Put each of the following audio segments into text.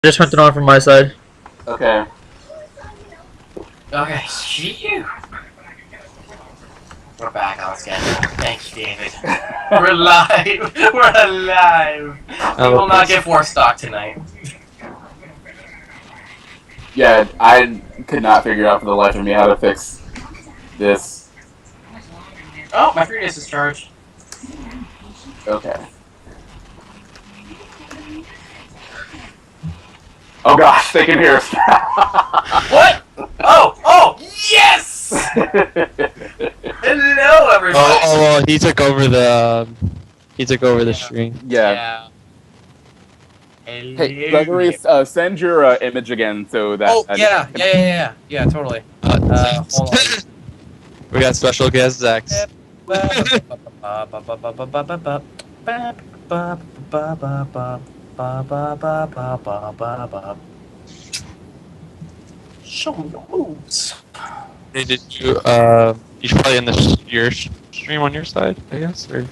Just turned it on from my side. Okay. Okay, phew. We're back on schedule. Thank you, David. We're live. We're alive. We will not get 4-stock tonight. Yeah, I could not figure out for the life of me how to fix this. Oh, my 3DS is charged. Okay. Oh gosh, they can hear us. What? Oh, yes! Hello, everybody. Well, he took over the stream. Yeah. Hello. Hey, Gregory, send your image again so that. Oh, yeah, totally. Hold on. We got special guest Zex. Show me your moves. Hey, did you should probably end your stream on your side, I guess, or.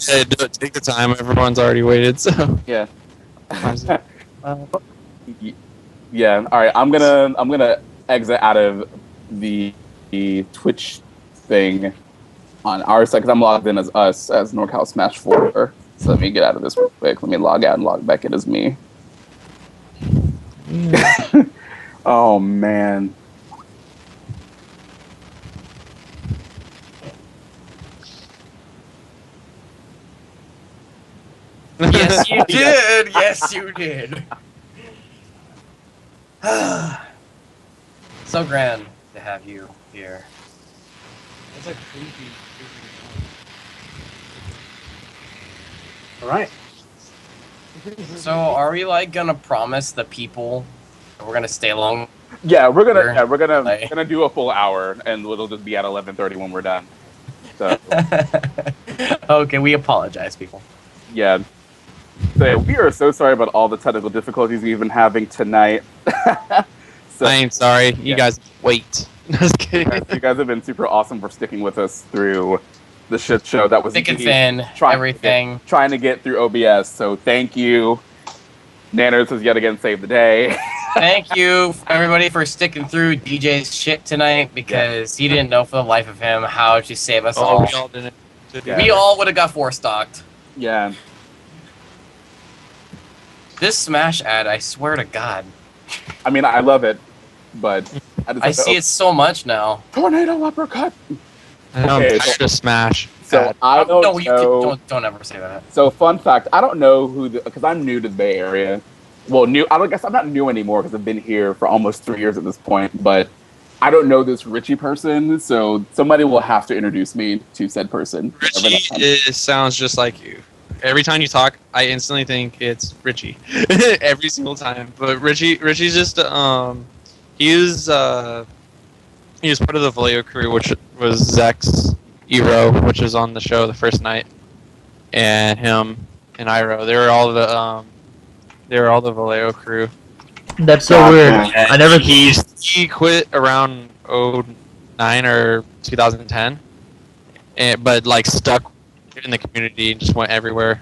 Hey, do it. Take the time. Everyone's already waited, so. Yeah. Yeah. All right. I'm gonna exit out of the Twitch thing on our side because I'm logged in as us as Norcal SM4SH. So let me get out of this real quick. Let me log out and log back in as me. Oh man. Yes, you did. Yes, you did. So grand to have you here. It's like creepy. All right. So, are we like gonna promise the people that we're gonna stay long? Yeah, we're gonna do a full hour, and it'll just be at 11:30 when we're done. So Okay, we apologize, people. yeah. So yeah, we are so sorry about all the technical difficulties we've been having tonight. So, I ain't sorry. You guys wait. Just kidding. you guys have been super awesome for sticking with us through the shit show that was Thick and me thin, everything. trying to get through OBS. So thank you. Nanners has yet again saved the day. Thank you, everybody, for sticking through DJ's shit tonight because he didn't know for the life of him how to save us all. We all didn't. Yeah. We all would have got 4-stocked. Yeah. This Smash ad, I swear to God. I mean, I love it, but I see it so much now. Tornado uppercut. I'm Okay, tired of Smash. So I don't no, know. don't ever say that. So fun fact, I don't know who because I'm new to the Bay Area. Well, I guess I'm not new anymore because I've been here for almost 3 years at this point. But I don't know this Richie person, so somebody will have to introduce me to said person. Richie sounds just like you. Every time you talk, I instantly think it's Richie. Every single time. But Richie's just he was part of the Vallejo crew, which was Zach's Ero, which was on the show the first night, and him and Iro. They were all the Vallejo crew. That's so weird. I never. He quit around 2009 or 2010, but like stuck in the community and just went everywhere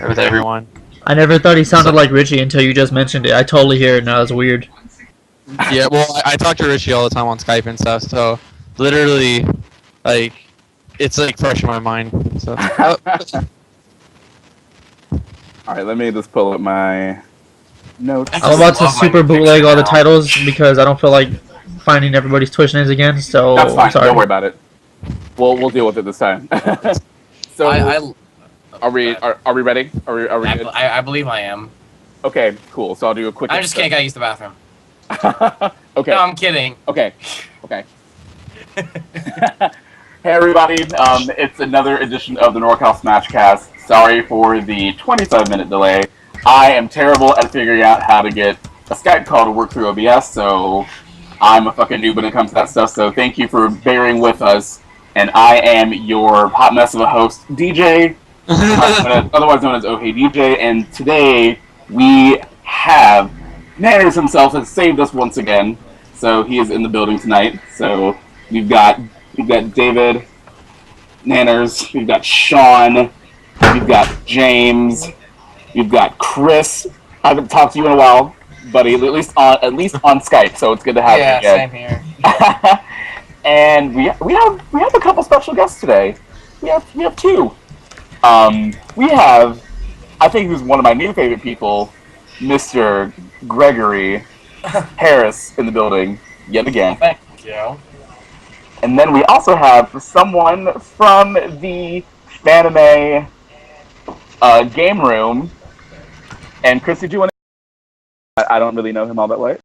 with everyone. I never thought he sounded like Richie until you just mentioned it. I totally hear it now. It's weird. Yeah, well, I talk to Richie all the time on Skype and stuff, so literally, like, it's like fresh in my mind. So. All right, let me just pull up my notes. I'm about to super bootleg all the titles because I don't feel like finding everybody's Twitch names again. So That's fine. sorry. Don't worry about it. We'll deal with it this time. So are we ready? Are we good? I believe I am. Okay, cool. So I'll do a quick. I'm just kidding. I gotta use the bathroom. Okay. No, I'm kidding. Okay. Hey everybody, it's another edition of the Norcal Smashcast. Sorry for the 25-minute delay. I am terrible at figuring out how to get a Skype call to work through OBS, so I'm a fucking noob when it comes to that stuff. So thank you for bearing with us. And I am your hot mess of a host, DJ, otherwise known as Oh Hey DJ. And today we have Nanners himself has saved us once again. So he is in the building tonight. So we've got David, Nanners, we've got Sean, we've got James, we've got Chris. I haven't talked to you in a while, buddy. At least on Skype, so it's good to have you again. Same here. And we have a couple special guests today. We have two. We have, I think, who's one of my new favorite people, Mr. Gregory Harris in the building yet again. Thank you. And then we also have someone from the Fanime game room. And Chrissy, do you want to? I don't really know him all that way.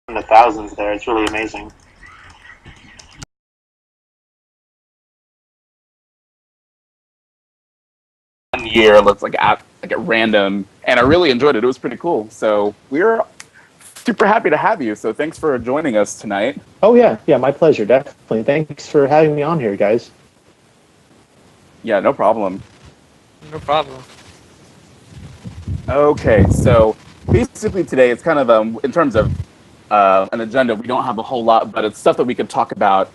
In the thousands there. It's really amazing. One year, let's at random, and I really enjoyed it. It was pretty cool. So we're super happy to have you. So thanks for joining us tonight. Oh yeah, my pleasure, definitely. Thanks for having me on here, guys. Yeah, no problem. No problem. Okay, so basically today it's kind of in terms of an agenda. We don't have a whole lot, but it's stuff that we could talk about.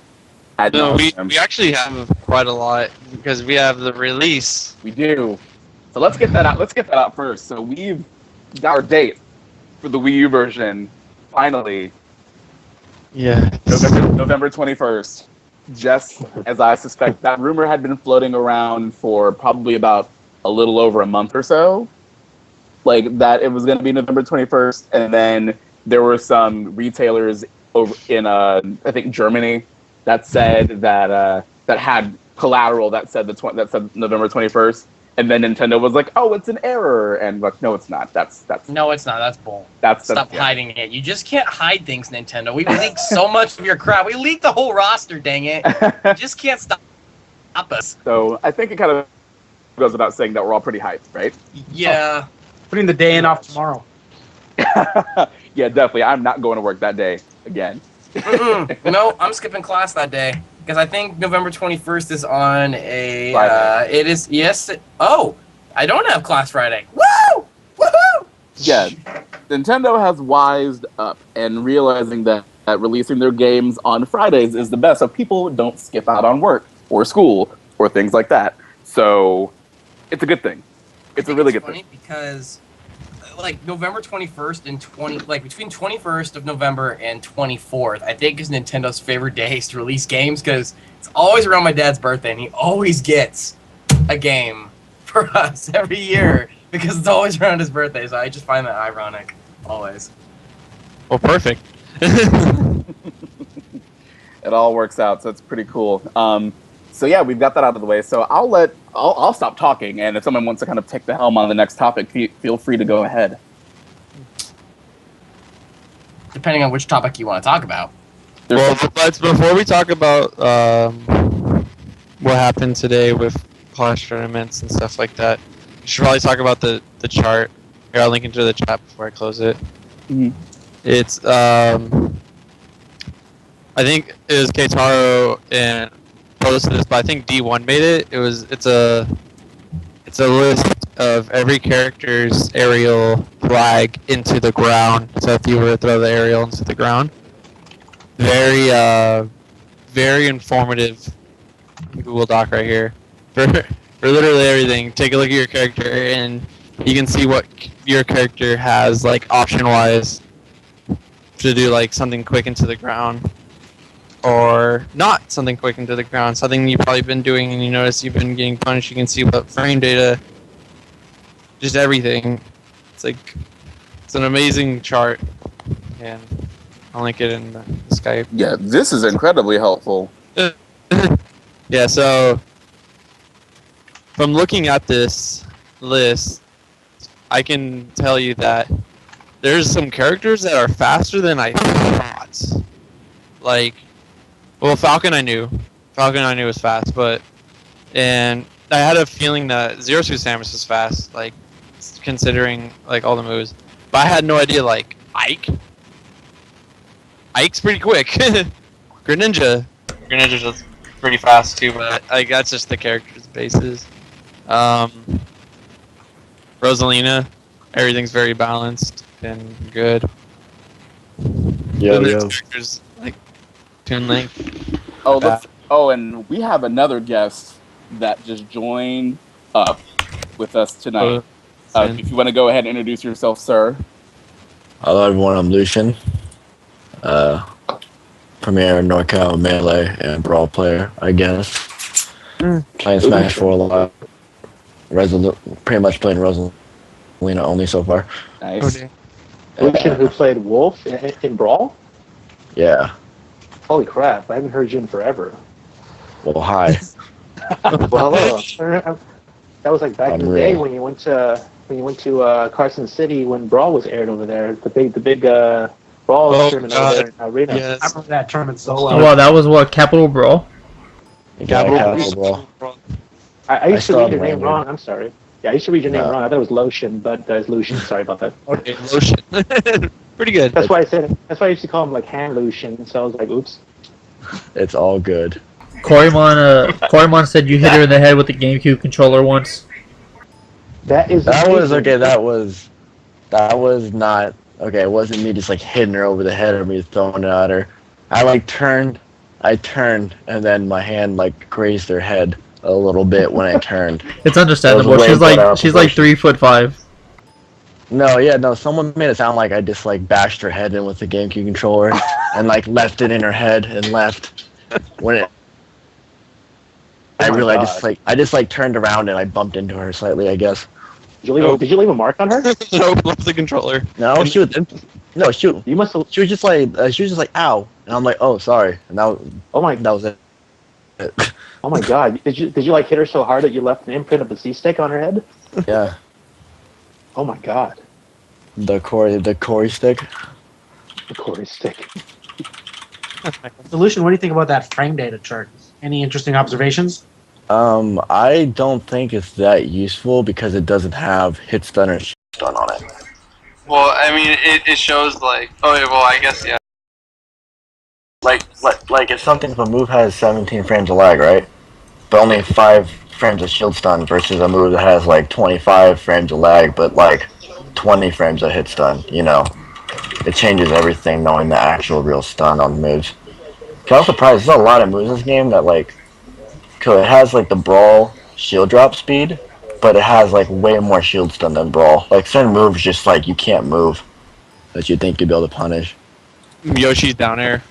No, we actually have quite a lot because we have the release. We do. So let's get that out. Let's get that out first. So we've got our date for the Wii U version. Finally, Yeah. November 21st. Just as I suspect, that rumor had been floating around for probably about a little over a month or so. Like that, it was going to be November 21st, and then there were some retailers over in I think Germany that said that that had collateral that said that said November 21st, and then Nintendo was like, "Oh, it's an error," and like, "No, it's not. That's No, it's not. That's bull. yeah. Stop hiding it. You just can't hide things, Nintendo. We leaked so much of your crap. We leaked the whole roster, dang it. You just can't stop us. So I think it kind of goes without saying that we're all pretty hyped, right? Yeah. Putting the day in off tomorrow. Yeah, definitely. I'm not going to work that day again. No, I'm skipping class that day because I think November 21st is on a. Friday. It is oh, I don't have class Friday. Woo! Woohoo! Yeah, Nintendo has wised up and realizing that releasing their games on Fridays is the best, so people don't skip out on work or school or things like that. So it's a good thing. It's a really good thing. Because like November 21st and between 21st of November and 24th, I think is Nintendo's favorite days to release games because it's always around my dad's birthday and he always gets a game for us every year because it's always around his birthday. So I just find that ironic, always. Well, perfect. It all works out, so it's pretty cool. So yeah, we've got that out of the way. So I'll stop talking, and if someone wants to kind of take the helm on the next topic, feel free to go ahead. Depending on which topic you want to talk about. Well, before we talk about what happened today with clash tournaments and stuff like that, we should probably talk about the chart. Here, I'll link into the chat before I close it. Mhm. It's I think it was Keitaro and posted this, but I think D1 made it. It's a list of every character's aerial flag into the ground. So if you were to throw the aerial into the ground, very informative Google Doc right here for literally everything. Take a look at your character and you can see what your character has like option wise to do like something quick into the ground. Or not something quick into the ground, something you've probably been doing and you notice you've been getting punished. You can see what frame data, just everything. It's an amazing chart, and I'll link it in the Skype. Yeah, this is incredibly helpful. Yeah, so from looking at this list, I can tell you that there's some characters that are faster than I thought. Like, well, Falcon I knew was fast, but And I had a feeling that Zero Suit Samus is fast, like considering like all the moves. But I had no idea like Ike's pretty quick. Greninja's just pretty fast too, but like that's just the character's basis. Rosalina, everything's very balanced and good. Yo, The yo. next character's like Toon Link. And we have another guest that just joined up with us tonight. If you want to go ahead and introduce yourself, sir. Hello, everyone. I'm Lucian. Premier Norcal Melee and Brawl player, I guess. Playing Smash 4 a lot. Pretty much playing Rosalina only so far. Nice. Lucian, who played Wolf in Brawl? Yeah. Holy crap, I haven't heard you in forever. Well, hi. Well, hello. That was like back in the day Unreal. when you went to Carson City when Brawl was aired over there. The big Brawl tournament over there in Arena. Yes. I remember that tournament so Oh, well. wow, that was what, Capital Brawl? Capital Brawl. I used to still read your have name language. wrong. I'm sorry. Yeah, I used to read your name No. wrong. I thought it was Lotion, but it's Lucian. Sorry about that. Okay, Lotion. Pretty good. That's why I said it. That's why I used to call him like Hand Lucian. So I was like, oops. It's all good. Corymon said you hit her in the head with the GameCube controller once. That is. That was amazing. okay. That was not okay. It wasn't me just like hitting her over the head or me throwing it at her. I turned, and then my hand like grazed her head a little bit when I turned. It's understandable. It was way She's better like she's like proportion. 3'5". No, someone made it sound like I just like bashed her head in with the GameCube controller and like left it in her head and left. When it, Oh my I just like turned around and I bumped into her slightly, I guess. Did you leave a mark on her? Nope, left the controller. No, she was You must have. she was just like ow, and I'm like, oh, sorry, and that was it. Oh my god! Did you like hit her so hard that you left an imprint of a C-stick on her head? Yeah, Oh my god! the Corey stick. The Corey stick. Solution, what do you think about that frame data chart? Any interesting observations? I don't think it's that useful because it doesn't have hit stun or stun on it. Well, I mean, it shows like. Oh, yeah, well, I guess yeah. Like if something if a move has 17 frames of lag, right? But only 5 frames of shield stun versus a move that has like 25 frames of lag, but like 20 frames of hit stun. You know, it changes everything knowing the actual real stun on the moves. I'm surprised. There's a lot of moves in this game that like, cause it has like the Brawl shield drop speed, but it has like way more shield stun than Brawl. Like certain moves just like you can't move that you think you'd be able to punish. Yoshi's down air.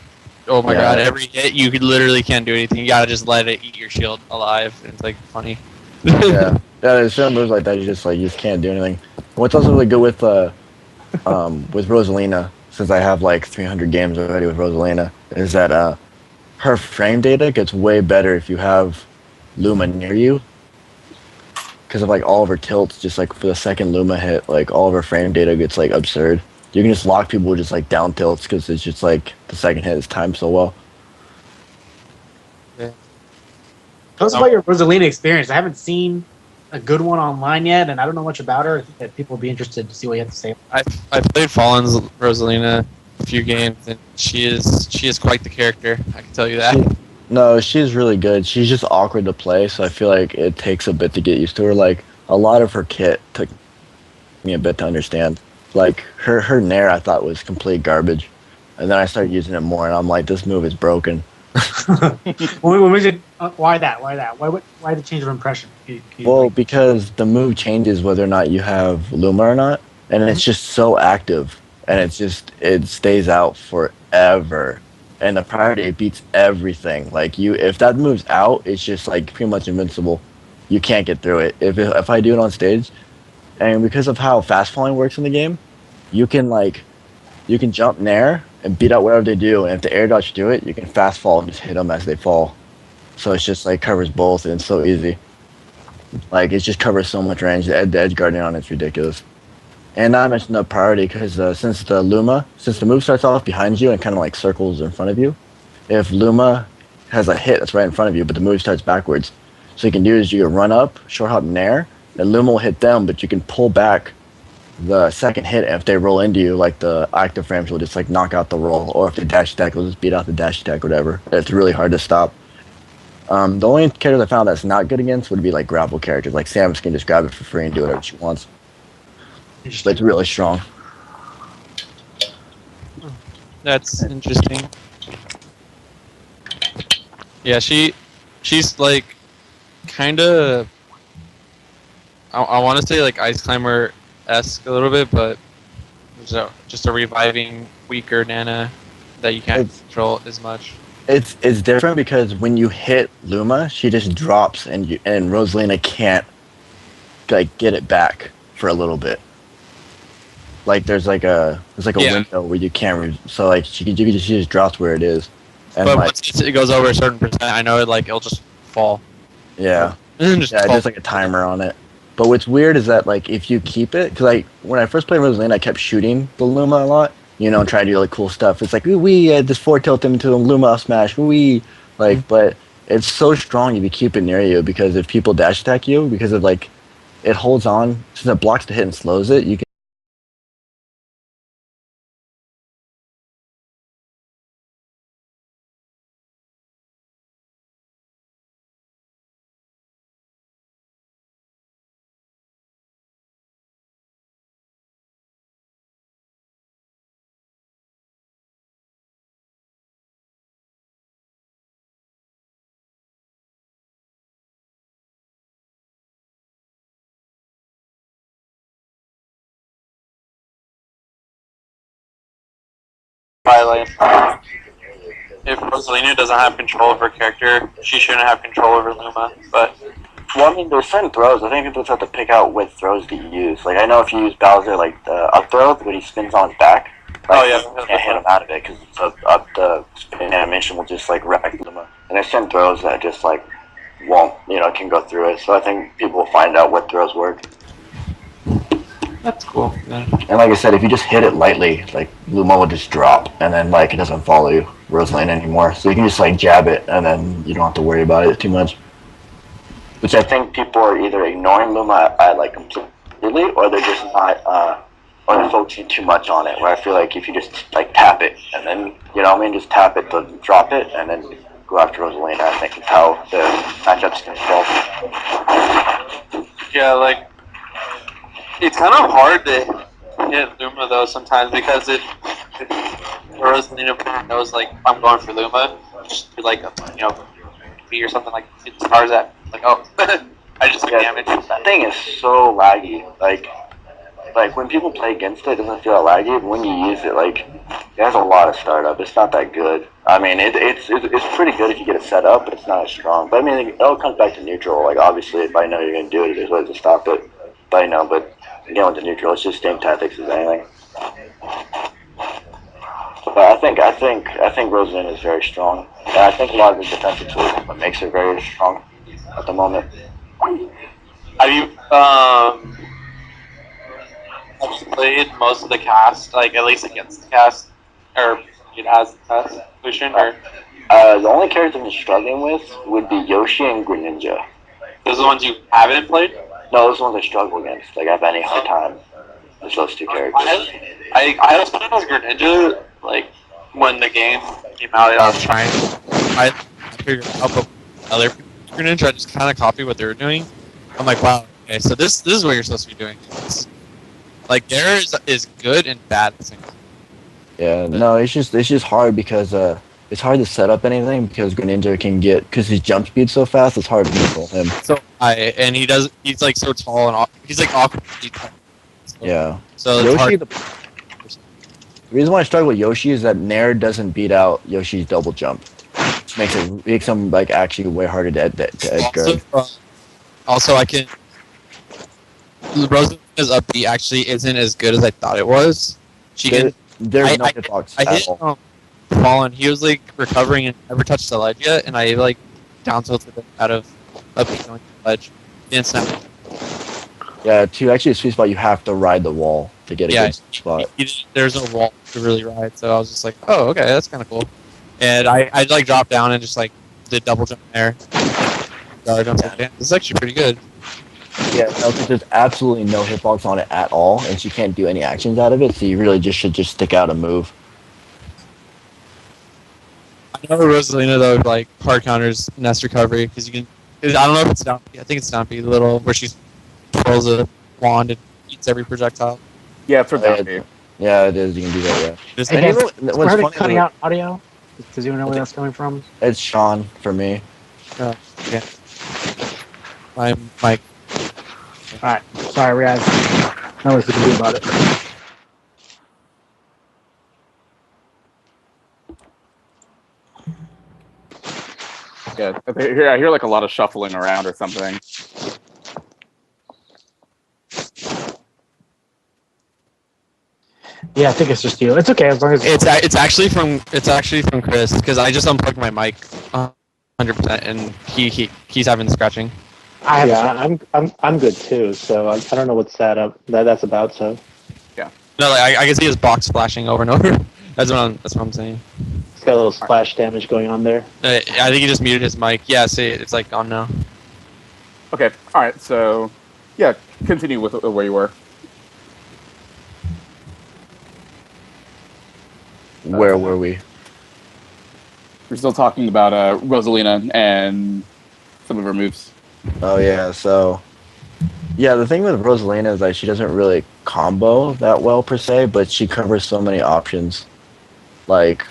Oh my Yeah. god, every hit you literally can't do anything. You gotta just let it eat your shield alive. It's like funny. Yeah, there's certain moves like that you just can't do anything. What's also really good with Rosalina, since I have like 300 games already with Rosalina, is that her frame data gets way better if you have Luma near you. Because of like all of her tilts, just like for the second Luma hit, like all of her frame data gets like absurd. You can just lock people with just like down tilts because it's just like the second hit is timed so well. Tell us about your Rosalina experience. I haven't seen a good one online yet, and I don't know much about her. I think that people will be interested to see what you have to say. I played Fallen's Rosalina a few games, and she is quite the character. I can tell you that. No, she's really good. She's just awkward to play, so I feel like it takes a bit to get used to her. Like a lot of her kit took me a bit to understand. Like her Nair, I thought was complete garbage, and then I started using it more, and I'm like, this move is broken. Why that? Why the change of impression? Well, because the move changes whether or not you have Luma or not, and it's just so active, and it stays out forever. And the priority, it beats everything. Like if that move's out, it's just like pretty much invincible. You can't get through it. If I do it on stage, and because of how fast falling works in the game, you can jump Nair and beat out whatever they do, and if the air dodge do it, you can fast fall and just hit them as they fall. So it's just like covers both, and it's so easy. Like it just covers so much range. The edge guarding on it's ridiculous. And not mention the priority because since the move starts off behind you and kind of like circles in front of you, if Luma has a hit that's right in front of you, but the move starts backwards, So you can do is you can run up, short hop nair, and Luma will hit them, but you can pull back the second hit, and if they roll into you, like the active frames will just like knock out the roll, or if they dash attack, will just beat out the dash attack, whatever. It's really hard to stop. The only characters I found that's not good against would be like grapple characters. Like Samus can just grab it for free and do whatever she wants. But it's really strong. That's interesting. Yeah, she's like kind of. I want to say like Ice Climber-esque a little bit, but just a reviving weaker Nana that you can't control as much. It's different because when you hit Luma, she just drops, and Rosalina can't like get it back for a little bit. Like there's like a window where you can't. So like she just drops where it is, and but like once it goes over a certain percent, I know it'll just fall. Yeah, Just fall. there's like a timer on it. But what's weird is that like if you keep it, because like when I first played Rosalina, I kept shooting the Luma a lot. And trying to do like cool stuff. It's like we just forward tilt them into a Luma up smash. But it's so strong if you keep it near you, because if people dash attack you, because of like it holds on since it blocks the hit and slows it, you can. Like, if Rosalina doesn't have control of her character, she shouldn't have control over Luma. But Well, I mean, there's certain throws. I think people just have to pick out which throws to use. Like, I know if you use Bowser, like the up throw, when he spins on his back, you can't hit him out of it because the spin animation will just like wreck them. And there's certain throws that just like won't, can go through it. So I think people will find out what throws work. that's cool. And like I said, if you just hit it lightly, like Luma will just drop, and then like it doesn't follow you, Rosalina, anymore. So you can just like jab it, and then you don't have to worry about it too much. Which I think people are either ignoring Luma like completely, or they're just not, or they're focusing too much on it. Where I feel like if you just like tap it, and then just tap it to drop it, and then go after Rosalina, I think is how the matchup's gonna go. Yeah, like it's kind of hard to hit Luma though sometimes because if Rosalina player knows like I'm going for Luma, just be like B or something like it stars at like I just took damage. That thing is so laggy. Like when people play against it, it doesn't feel laggy. But when you use it, like it has a lot of startup. It's not that good. I mean, it's pretty good if you get it set up, but it's not as strong. But I mean, it all comes back to neutral. Like obviously, if I know you're gonna do it, there's ways to stop it. But again with the neutral, it's just same tactics as anything. But I think Rosalina is very strong. And I think a lot of the defensive tools is what makes her very strong at the moment. Have you played most of the cast, like at least against the cast, or it has the cast Lucian, or the only character I'm struggling with would be Yoshi and Greninja. those are the ones you haven't played? No, those ones I struggle against. Like I have any hard time with those two characters. I was playing as Greninja like when the game came out. I was trying. I figured out, but other Greninja, I just kind of copy what they were doing. I'm like, wow, okay, so this is what you're supposed to be doing. Like theirs is good and bad at the same time. Yeah, no, it's just hard because it's hard to set up anything because Greninja because his jump speed's so fast, it's hard to control him. So he's like so tall and he's like awkward. Yeah. So Yoshi, it's hard. the reason why I struggle with Yoshi is that Nair doesn't beat out Yoshi's double jump. Makes him like actually way harder to edge guard. Also, I can. Rosalina's up B actually isn't as good as I thought it was. There's no hitbox I at hit all. Fallen. He was like recovering and never touched the ledge yet, and I like down tilted him out of up B going to the ledge. Didn't snap. Yeah, to actually a sweet spot, you have to ride the wall to get a good spot. There's no wall to really ride, so I was just like, oh, okay, that's kind of cool. And I like dropped down and just like did double jump there. guard on some dance. It's actually pretty good. Yeah, no, because there's absolutely no hitbox on it at all, and she can't do any actions out of it. So you really just should just stick out a move. I know Rosalina though, like hard counters nest recovery because you can. I don't know if it's down. I think it's down B little where she twirls a wand and eats every projectile. Yeah, for Oh, yeah, down. yeah, it is. You can do that. Yeah. This Hey, And guys, you know we're what's funny? cutting out audio. Does anyone know where that's coming from? It's Sean for me. yeah. My mic. All right. Sorry, guys. Not much we can do about it. Yeah, I hear like a lot of shuffling around or something. Yeah, I think it's just you. It's okay as long as It's actually from Chris because I just unplugged my mic 100% and he's having scratching. I'm good too. So I don't know what's that's about. So No, like, I can see his box flashing over and over. That's what I'm saying. it's got a little splash damage going on there. I think he just muted his mic. Yeah, see, it's like on now. Okay, all right. So, yeah, continue with where you were. Where were we? We're still talking about Rosalina and some of her moves. Oh yeah, so yeah, the thing with Rosalina is like she doesn't really combo that well per se, but she covers so many options, like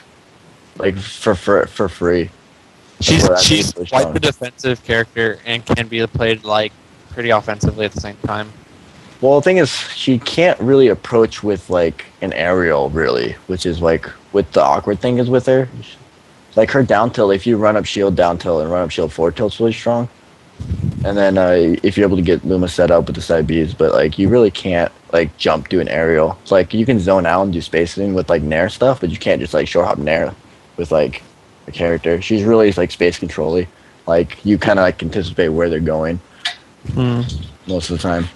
for free. She's So I think it's really quite strong. the defensive character and can be played like pretty offensively at the same time. Well, the thing is, she can't really approach with like an aerial really, which is like what the awkward thing is with her. Like her down tilt, if you run up shield down tilt and run up shield forward tilt's really strong. And then if you're able to get Luma set up with the side Bs, but like you really can't like jump do an aerial. It's like you can zone out and do spacing with like Nair stuff, but you can't just like short hop Nair with like a character. She's really like space controlly. Like you kind of like anticipate where they're going most of the time.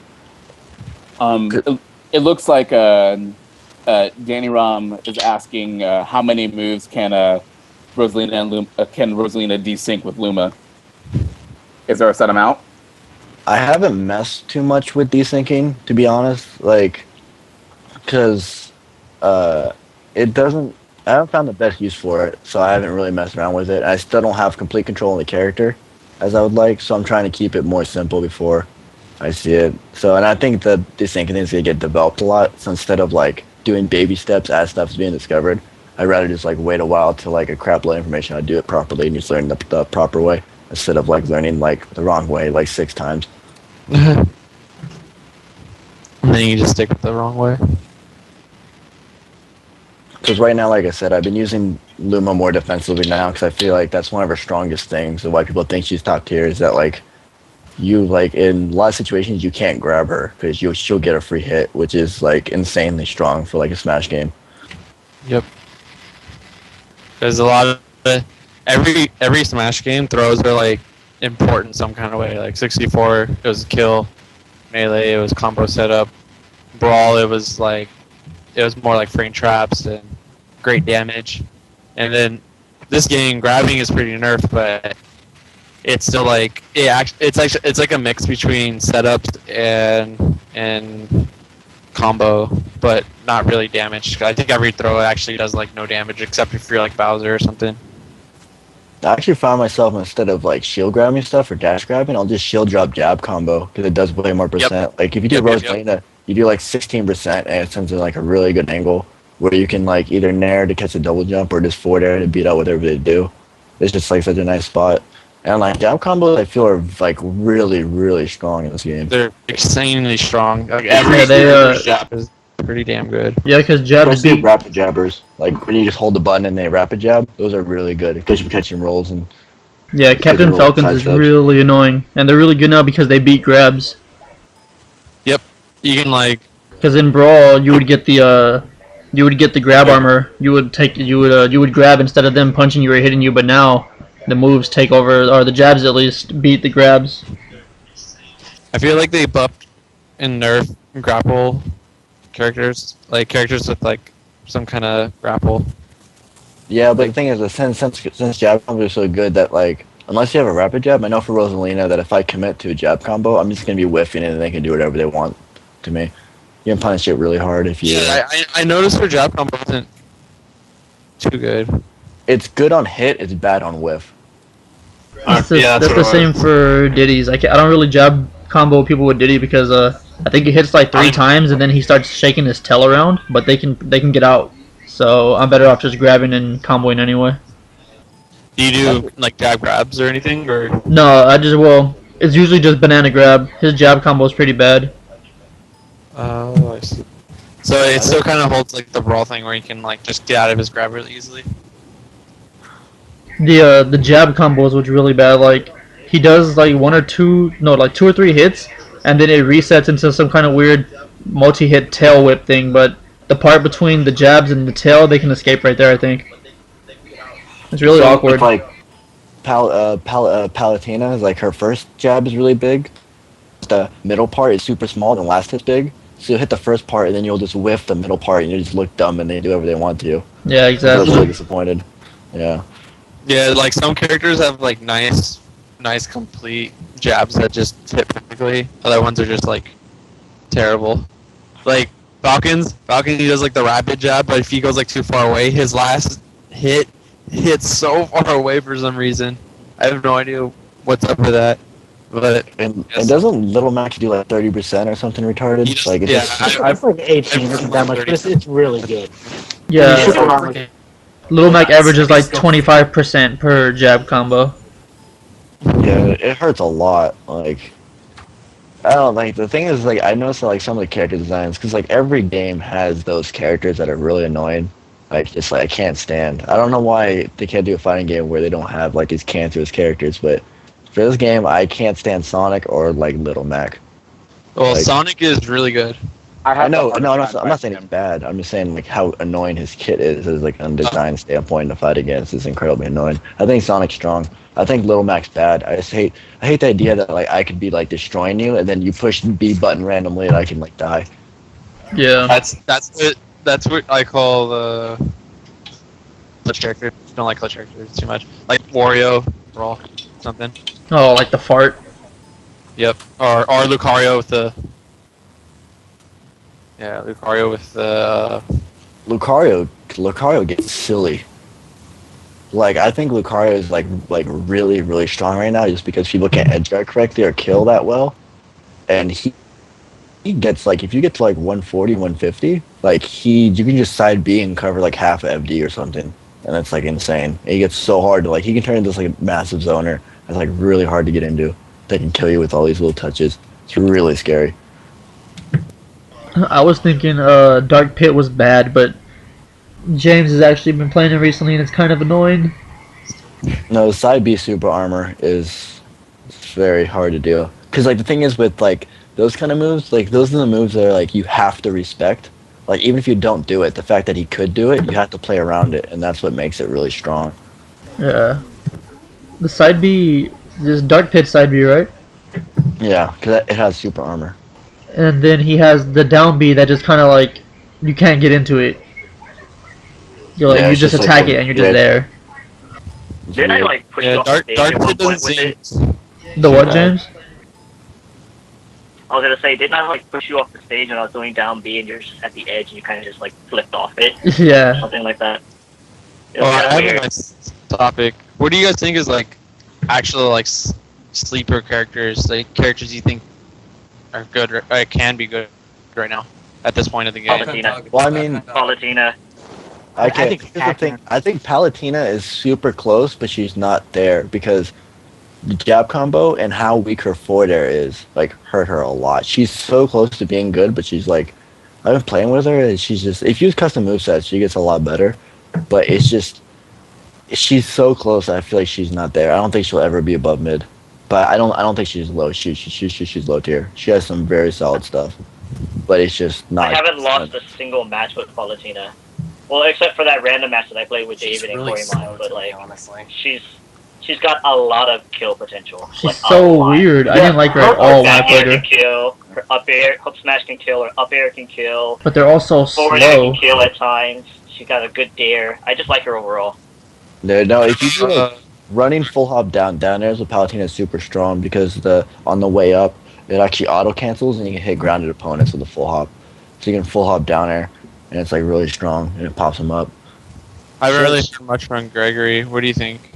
It looks like Danny Rom is asking how many moves can Rosalina desync with Luma? Is there a set amount? I haven't messed too much with desyncing, to be honest. Like, because it doesn't. I haven't found the best use for it, so I haven't really messed around with it. I still don't have complete control of the character as I would like, so I'm trying to keep it more simple before I see it. So, and I think the desyncing is gonna get developed a lot. So instead of like doing baby steps as stuff's being discovered, I'd rather just like wait a while till like a crap load of information. I do it properly and just learn the proper way instead of like learning like the wrong way like 6 times. And then you just stick with the wrong way. Because right now, like I said, I've been using Luma more defensively now because I feel like that's one of her strongest things. And why people think she's top tier is that like you like in a lot of situations you can't grab her because she'll get a free hit, which is like insanely strong for like a Smash game. Yep. There's a lot of every Smash game throws are like important some kind of way. Like 64, it was kill. Melee, it was combo setup. Brawl, it was more like frame traps and great damage. And then this game, grabbing is pretty nerfed, but it's still like it's like a mix between setups and combo, but not really damage. I think every throw actually does like no damage except if you're like Bowser or something. I actually found myself instead of like shield grabbing stuff or dash grabbing, I'll just shield drop jab combo because it does way more percent. Yep. Like if you do Yep. Rosalina, you do like 16% and it sends in like a really good angle where you can like either nair to catch a double jump or just forward air to beat out whatever they do. It's just like such a nice spot. And like jab combos I feel are like really, really strong in this game. They're insanely strong. Like Yeah, every jab is pretty damn good. Yeah, because jabs Especially beat. rapid jabbers. Like when you just hold the button and they rapid jab, those are really good because you're catching rolls and Yeah, Captain roll Falcons side is steps. really annoying, and they're really good now because they beat grabs. Yep. You can like Because in Brawl, you would get the grab armor. You would grab instead of them punching you or hitting you. But now, the moves take over, or the jabs at least beat the grabs. I feel like they buffed and nerfed grapple characters, like characters with like some kind of grapple. yeah, but the thing is, since jab combos are so good that like unless you have a rapid jab, I know for Rosalina that if I commit to a jab combo, I'm just gonna be whiffing it and they can do whatever they want to me. You can punish it really hard if you. Yeah, I noticed her jab combo wasn't too good. It's good on hit. It's bad on whiff. That's the, Yeah, that's what the it same was. for Diddy's. I don't really jab combo people with Diddy because I think he hits like 3 times and then he starts shaking his tail around, but they can get out. So I'm better off just grabbing and comboing anyway. Do you do like jab grabs or anything, or? No, it's usually just banana grab. His jab combo is pretty bad. Oh, I see. So it still kind of holds like the brawl thing where you can like just get out of his grab really easily. The jab combo is what's really bad. Like he does like 2 or 3 hits, and then it resets into some kind of weird multi-hit tail whip thing. But the part between the jabs and the tail, they can escape right there. I think it's really awkward. It's like Palatina is like her first jab is really big. The middle part is super small, and the last hit's big. So you'll hit the first part, and then you'll just whiff the middle part, and you just look dumb, and they do whatever they want to. Yeah, I was exactly. really disappointed. Yeah. Yeah, like some characters have like nice complete jabs that just hit perfectly. Other ones are just like terrible. Like Falcon, he does like the rapid jab, but if he goes like too far away, his last hit hits so far away for some reason. I have no idea what's up with that. But And doesn't Little Max do like 30% or something retarded? He just- Like it's yeah, just, It's like 18, isn't that much, but it's really good. Yeah, Yeah. Little Mac averages like 25% per jab combo. yeah, it hurts a lot. Like I don't like the thing is like I noticed that, like some of the character designs because like every game has those characters that are really annoying. Like just like I can't stand. I don't know why they can't do a fighting game where they don't have like these cancerous characters, but for this game I can't stand Sonic or like Little Mac. well, Like- Sonic is really good. I know, no, I'm hardest time not saying it's fighting bad. I'm just saying like how annoying his kit is as like a design standpoint to fight against is incredibly annoying. I think Sonic's strong. I think Little Mac's bad. I hate the idea that like I could be like destroying you and then you push the B button randomly and I can like die. Yeah. That's what I call clutch characters. Don't like clutch characters too much. Like Wario, Brawl, something. Oh, like the fart. Yep. Or Lucario with the. Yeah, Lucario with the. Lucario gets silly. Like I think Lucario is like really really strong right now just because people can't edge guard correctly or kill that well, and he gets like if you get to like 140 150 like you can just side B and cover like half of FD or something, and it's like insane. And he gets so hard to like he can turn into this like massive zoner. It's like really hard to get into. They can kill you with all these little touches. It's really scary. I was thinking Dark Pit was bad, but James has actually been playing it recently and it's kind of annoying. No, side B super armor is very hard to do. Because like the thing is with like those kind of moves, like those are the moves that are like you have to respect. Like even if you don't do it, the fact that he could do it, you have to play around it, and that's what makes it really strong. Yeah. The side B, this Dark Pit side B, right? Yeah, because it has super armor. And then he has the down B that just kind of like you can't get into it. Yeah, you it's just just attack like it and you're just there. It's Didn't I weird. like push you Yeah, off Dark the stage at one Pit point doesn't with seem. it? The what, Yeah. James? I was gonna say, didn't I like push you off the stage and I was going down B and you're just at the edge and you kind of just like flipped off it, Yeah. something like that. It Oh, was I kinda have a weird. nice topic. What do you guys think is like actual like sleeper characters, like characters you think are good, or can be good right now at this point of the game? Palutena. Well, I mean, Palutena. I can't. think Here's the thing. I think Palatina is super close, but she's not there because the jab combo and how weak her forward air is like hurt her a lot. She's so close to being good, but she's like, I've been playing with her, and she's just if you use custom movesets, she gets a lot better. But it's just she's so close. I feel like she's not there. I don't think she'll ever be above mid. But I don't think she's low. She's low tier. She has some very solid stuff, but it's just not. I haven't lost a single match with Palutena. Well, except for that random match that I played with She's David really and slow, Corey Mine, but to me, like honestly. she's got a lot of kill potential. She's like, a so lot. weird. I didn't like her at all when I Back played air her. can kill. Her up air, hook smash can kill. Her up air can kill. But they're all so Forward air slow. can kill at times. She's got a good dare. I just like her overall. No, if you do like, running full hop down airs with Palutena is super strong because on the way up it actually auto cancels and you can hit grounded opponents with a full hop. So you can full hop down air and it's like really strong and it pops them up. I haven't really heard much from Gregory. What do you think?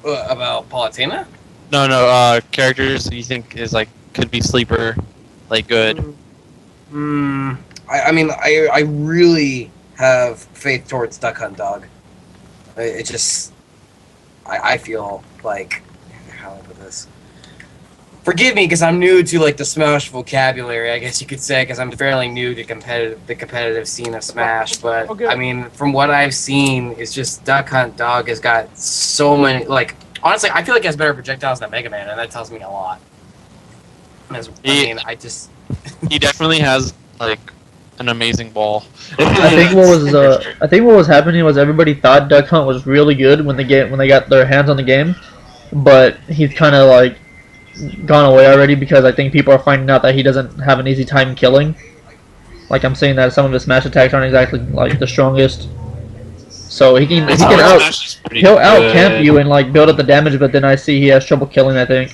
About Palutena? No. Characters that you think is like could be sleeper, like good. I mean, I really have faith towards Duck Hunt Dog. It just, I feel like, how do I put this? Forgive me, because I'm new to like the Smash vocabulary, I guess you could say, because I'm fairly new to the competitive scene of Smash. But I mean, from what I've seen, it's just Duck Hunt Dog has got so many. Like, honestly, I feel like he has better projectiles than Mega Man, and that tells me a lot. He definitely has like an amazing ball. I think what was happening was everybody thought Duck Hunt was really good when they got their hands on the game, but he's kind of like gone away already because I think people are finding out that he doesn't have an easy time killing. Like I'm saying that some of his smash attacks aren't exactly like the strongest. So he'll out camp you and like build up the damage, but then I see he has trouble killing, I think.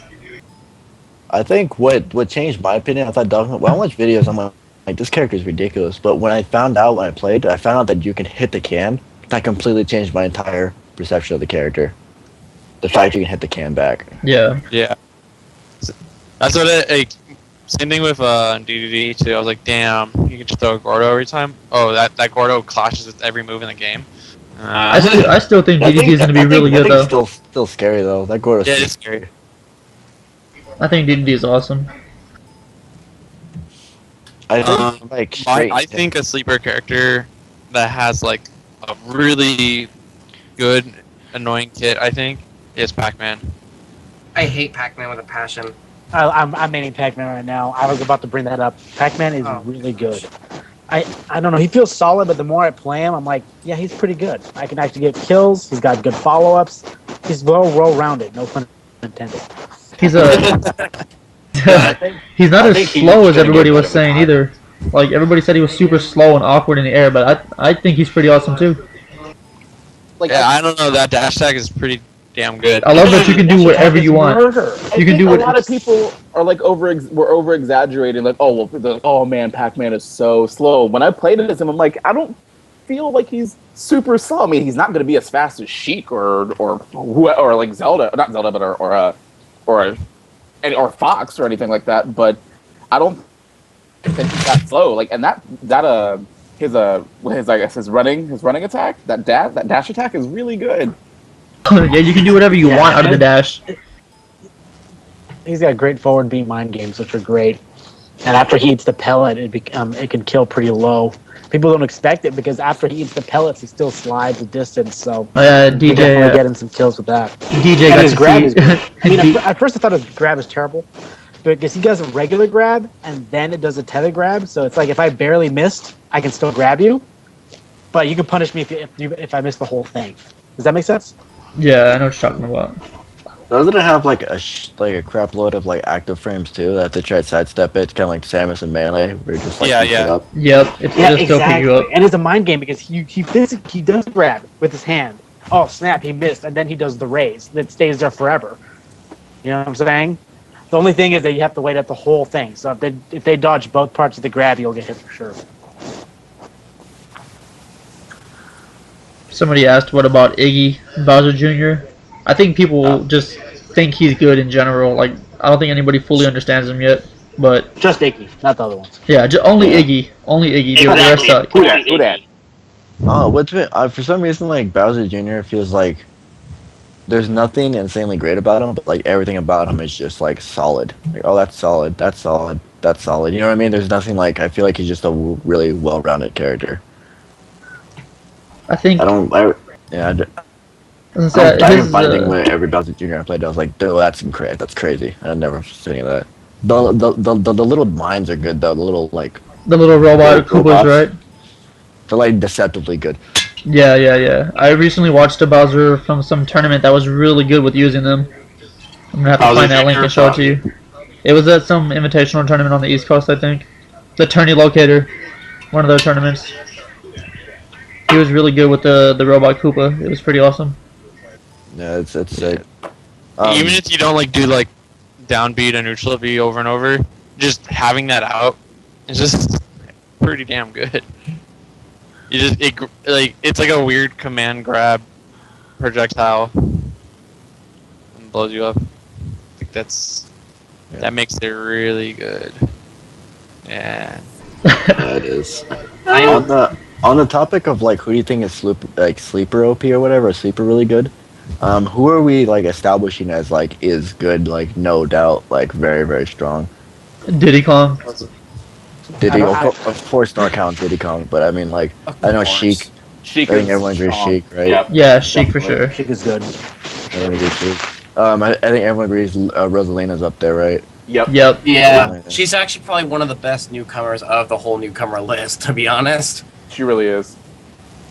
I think what changed my opinion, I thought Duck Hunt, when I watched videos, I'm like this character is ridiculous. But when I found out that you can hit the can, that completely changed my entire perception of the character. The fact you can hit the can back. Yeah. Yeah. That's what same thing with DDD too. I was like, damn, you can just throw a Gordo every time. Oh, that Gordo clashes with every move in the game. I still think DDD is going to be really good though. Still scary though. That Gordo's it's scary. I think DDD is awesome. I think a sleeper character that has like a really good annoying kit, I think, is Pac-Man. I hate Pac-Man with a passion. I'm maining Pac-Man right now. I was about to bring that up. Pac-Man is really good. I don't know. He feels solid, but the more I play him, I'm like, yeah, he's pretty good. I can actually get kills. He's got good follow-ups. He's well-rounded. No pun intended. He's he's not as slow as everybody was saying either. Like everybody said he was super slow and awkward in the air, but I think he's pretty awesome too. Like I don't know, that dash tag is pretty damn good. I love that you can do whatever you want. You can do a lot of people are like over exaggerating, like oh man, Pac-Man is so slow. When I played it as him, I'm like, I don't feel like he's super slow. I mean, he's not going to be as fast as Sheik or like Zelda, not Zelda, but or Fox or anything like that. But I don't think he's that slow. Like, and his running attack, that dash attack is really good. Yeah, you can do whatever you want out of the dash. He's got great forward beat mind games, which are great. And after he eats the pellet, it can kill pretty low. People don't expect it because after he eats the pellets, he still slides a distance. So DJ getting some kills with that. DJ and got his grab is good. I mean, at first I thought his grab was terrible, because he does a regular grab and then it does a tether grab. So it's like if I barely missed, I can still grab you, but you can punish me if I miss the whole thing. Does that make sense? Yeah, I know what you're talking about. Doesn't it have like a crap load of like active frames too that they try to sidestep it, kind of like Samus and Melee, where you're just like Yep, just exactly. You up. And it's a mind game because he does grab with his hand. Oh snap, he missed, and then he does the raise that stays there forever. You know what I'm saying? The only thing is that you have to wait out the whole thing. So if they dodge both parts of the grab, you'll get hit for sure. Somebody asked, what about Iggy Bowser Jr.? I think people just think he's good in general. Like, I don't think anybody fully understands him yet. But just Iggy, not the other ones. Yeah, only Iggy. Only Iggy. The rest suck. Who that? Oh, for some reason, like Bowser Jr. feels like there's nothing insanely great about him, but like everything about him is just like solid. Like, oh, that's solid. That's solid. That's solid. You know what I mean? There's nothing like. I feel like he's just a really well-rounded character. I think. I'm finding with every Bowser Jr. I played, I was like, "Dude, that's crazy." I never seen any of that. The little mines are good though. The little robot Koopas, right? They're like deceptively good. Yeah. I recently watched a Bowser from some tournament that was really good with using them. I'm gonna have to find that link and show it to you. It was at some invitational tournament on the East Coast, I think. The Tourney Locator, one of their tournaments. He was really good with the robot Koopa. It was pretty awesome. Yeah, it's sick. Even if you don't like do like downbeat and neutral B over and over, just having that out is just pretty damn good. You just it's like a weird command grab projectile and blows you up. I think that makes it really good. Yeah. Yeah, it is. I On the topic of like who do you think is sleeper OP or whatever, sleeper really good? Who are we like establishing as like is good, like no doubt, like very very strong? Diddy Kong. Diddy, I don't- of course, not count Diddy Kong, but I mean like I know Sheik. Sheik I think is everyone agrees strong. Sheik, right? Yep. Yeah, Sheik for Definitely. sure. Chick is good. Everyone agrees Sheik. I think everyone agrees Rosalina's up there, right? Yep. Yep. Yeah, she's actually probably one of the best newcomers of the whole newcomer list, to be honest. She really is.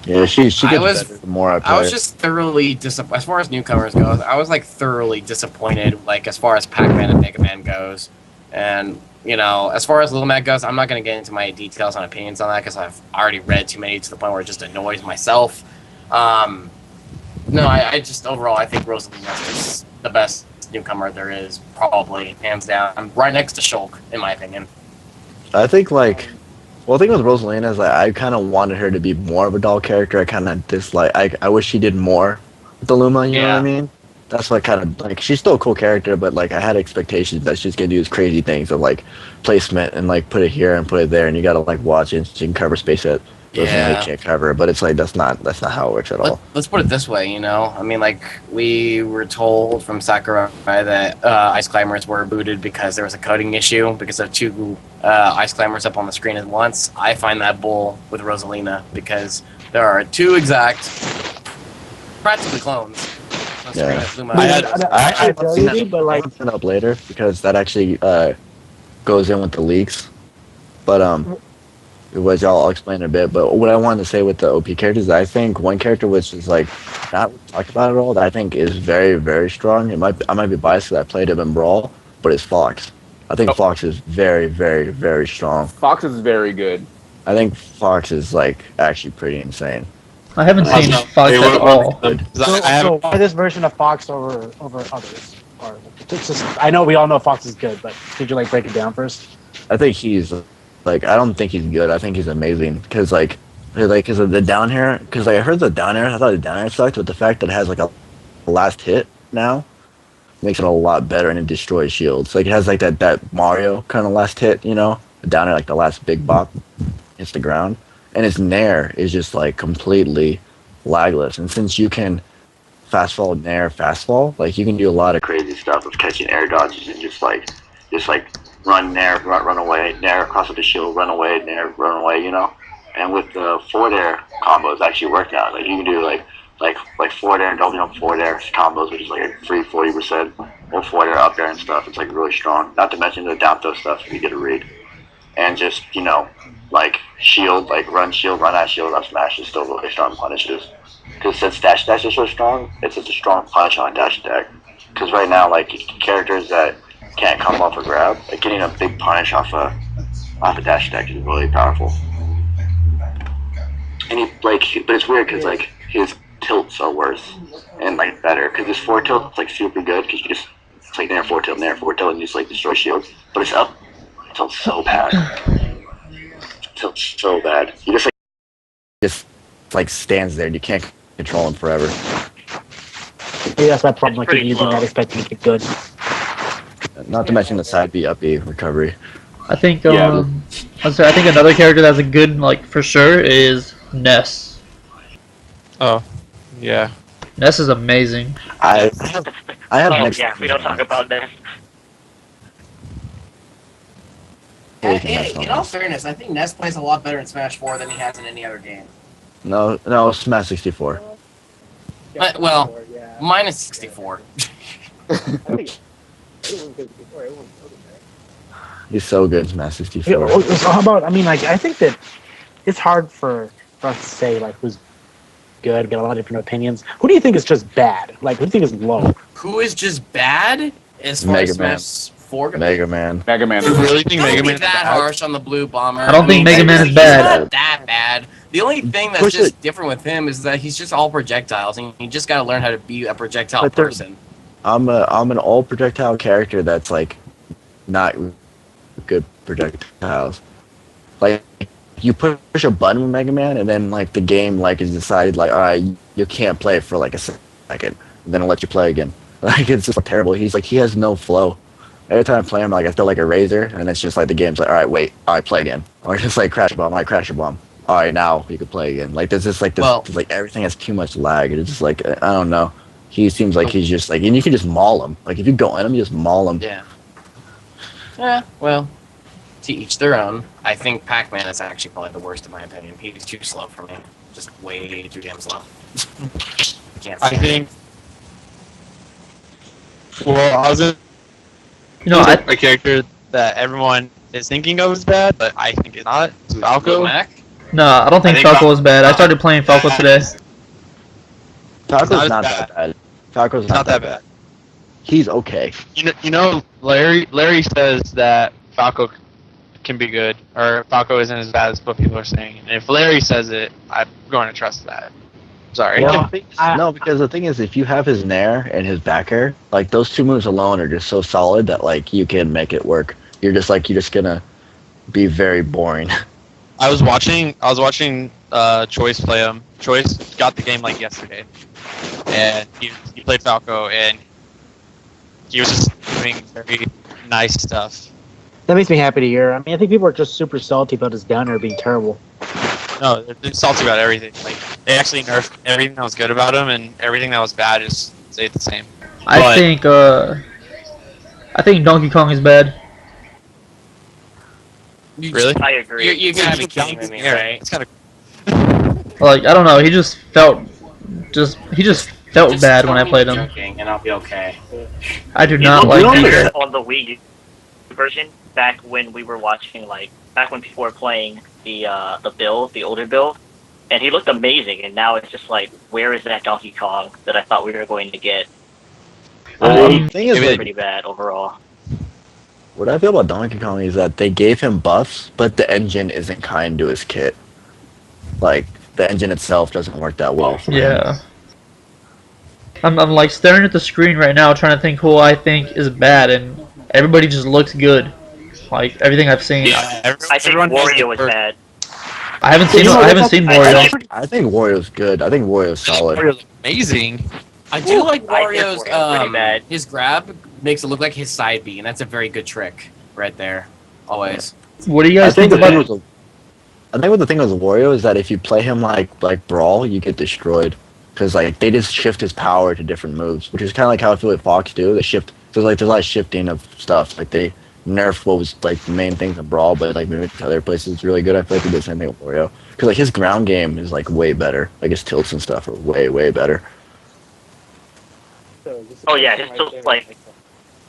Yeah, she gets was- better the more I play. I was just thoroughly disappointed. As far as newcomers goes, I was like thoroughly disappointed, like as far as Pac-Man and Mega Man goes. And, you know, as far as Little Mac goes, I'm not going to get into my details and opinions on that because I've already read too many to the point where it just annoys myself. No, I just, overall, I think Rosalina's just the best newcomer there is, probably, hands down. I'm right next to Shulk, in my opinion. I think like, well, the thing with Rosalina is like I kind of wanted her to be more of a doll character. I kind of dislike. I wish she did more with the Luma. You know what I mean? That's why kind of like she's still a cool character, but like I had expectations that she's gonna do these crazy things of like placement and like put it here and put it there, and you gotta like watch it. She can cover space that Rosalina can't cover, but it's like that's not how it works at all. Let's put it this way, you know. I mean, like we were told from Sakurai that Ice Climbers were booted because there was a coding issue because of two Ice Climbers up on the screen at once. I find that bull with Rosalina because there are two exact, practically clones. On the screen Yeah. of Luma. I I haven't seen that. but like I'll send it up later because that actually goes in with the leaks. But which I'll explain in a bit. But what I wanted to say with the OP characters, I think one character which is like not talked about at all that I think is very very strong. I might be biased because I played him in Brawl, but it's Fox. I think Fox is very very very strong. Fox is very good. I think Fox is like actually pretty insane. I haven't seen Fox at all. so why this version of Fox over others? Or it's just I know we all know Fox is good, but could you like break it down first? I think he's like I don't think he's good. I think he's amazing because like because of the down air. Because like, I heard the down air. I thought the down air sucked, but the fact that it has like a last hit now makes it a lot better and it destroys shields. Like it has like that Mario kind of last hit, you know, down air like the last big bop hits the ground, and its nair is just like completely lagless. And since you can fast fall nair fast fall, like you can do a lot of crazy stuff of catching air dodges and just like run nair, run away, nair across with the shield, run away, nair, run away, you know. And with the forward air combos actually work out. Like you can do like forward air and double jump forward air combos, which is like a free 40%, or forward air up air and stuff. It's like really strong. Not to mention the down throw stuff if you get a read. And just, you know, like shield, like run at shield, up smash is still really strong punishes. Because since dash is so strong, it's such a strong punish on dash attack. Because right now, like characters that can't come off a grab, like getting a big punish off a dash attack is really powerful. And he like, but it's weird because like his tilts are worse and like better because his forward tilt is like super good because you just it's like nair forward tilt, and you just like destroy shields. But it's up tilts so bad. Tilts so bad. You just like stands there and you can't control him forever. Maybe that's my problem. Like pretty using slow. that expecting to get good. Not to mention the side B up B recovery. I think Yeah. I think another character that's a good like for sure is Ness. Oh, yeah. Ness is amazing. I have Oh next. yeah, we don't talk about that. In all fairness, I think Ness plays a lot better in Smash 4 than he has in any other game. No, Smash 64. Well, minus 64. He's so good, Smash Yeah, 64. so how about? I mean, like I think that it's hard for us to say like who's good. Get a lot of different opinions. Who do you think is just bad? Like who do you think is low? Who is just bad as far Mega as Man. Smash 4 goes? Mega Man. Mega Man. You really think Don't Mega be Man is that bad? harsh on the blue bomber. I don't think Mega Man is he's bad. not that bad. The only thing that's Push just it. different with him is that he's just all projectiles, and you just gotta learn how to be a projectile But there- person. I'm an all projectile character that's like not good projectiles. Like you push a button with Mega Man, and then like the game like is decided like, all right, you can't play it for like a second, and then it'll let you play again. Like it's just terrible. He has no flow. Every time I play him, like I feel like a razor, and it's just like the game's like, all right, wait, all right, play again, or just like crash a bomb, all right, crash a bomb. All right, now you can play again. Like there's just like this, Well- like everything has too much lag. It's just like I don't know. He seems like he's just like, and you can just maul him. Like if you go in him, you just maul him. Yeah. Yeah, well, to each their own. I think Pac-Man is actually probably the worst in my opinion. He's too slow for me. Just way too damn slow. Can't I stand think. Well, I was in I a character that everyone is thinking of as bad, but I think it's not. it. Falco. Mac? no, I don't think I think Falco was bad. I started playing Falco today. Falco's Not as not bad. that bad. Falco's Not that bad. He's okay. You know, Larry says that Falco can be good, or Falco isn't as bad as what people are saying. And if Larry says it, I'm going to trust that. Sorry. Well, No, because the thing is, if you have his nair and his back air, like those two moves alone are just so solid that like you can make it work. You're just gonna be very boring. I was watching Choice play him. Choice got the game like yesterday, and he played Falco, and he was just doing very nice stuff. That makes me happy to hear. I mean, I think people are just super salty about his down air being terrible. No, they're salty about everything. Like they actually nerfed everything that was good about him, and everything that was bad is stayed the same. I But- think Donkey Kong is bad. Really? I agree. You gotta be kidding with me, right? It's kind of. Like I don't know, he just felt bad when I played him. Joking, and I'll be okay. I do It not looked like better him. on the Wii U version back when we were watching, back when people were playing the older build, and he looked amazing. And now it's just like, where is that Donkey Kong that I thought we were going to get? The thing is, maybe like, Pretty bad overall. what I feel about Donkey Kong is that they gave him buffs, but the engine isn't kind to his kit. Like the engine itself doesn't work that well. For him. Yeah. I'm like staring at the screen right now, trying to think who I think is bad, and everybody just looks good. Like everything I've seen. I think everyone has Wario was their- bad. I haven't seen. I haven't seen Wario. I think Wario's good. I think Wario's solid. Wario's amazing. I do like I think Wario's, Wario's pretty bad. his grab makes it look like his side B, and that's a very good trick right there. Always. What do you I guys think think the about? thing with I think what the thing with Wario is that if you play him like Brawl, you get destroyed because like they just shift his power to different moves, which is kind of like how I feel like Fox do. They shift. There's a lot of shifting of stuff. Like they nerf what was like the main things in Brawl, but like moving to other places is really good. I feel like they do the same thing with Wario because like his ground game is like way better. Like his tilts and stuff are way better. Oh yeah, his tilts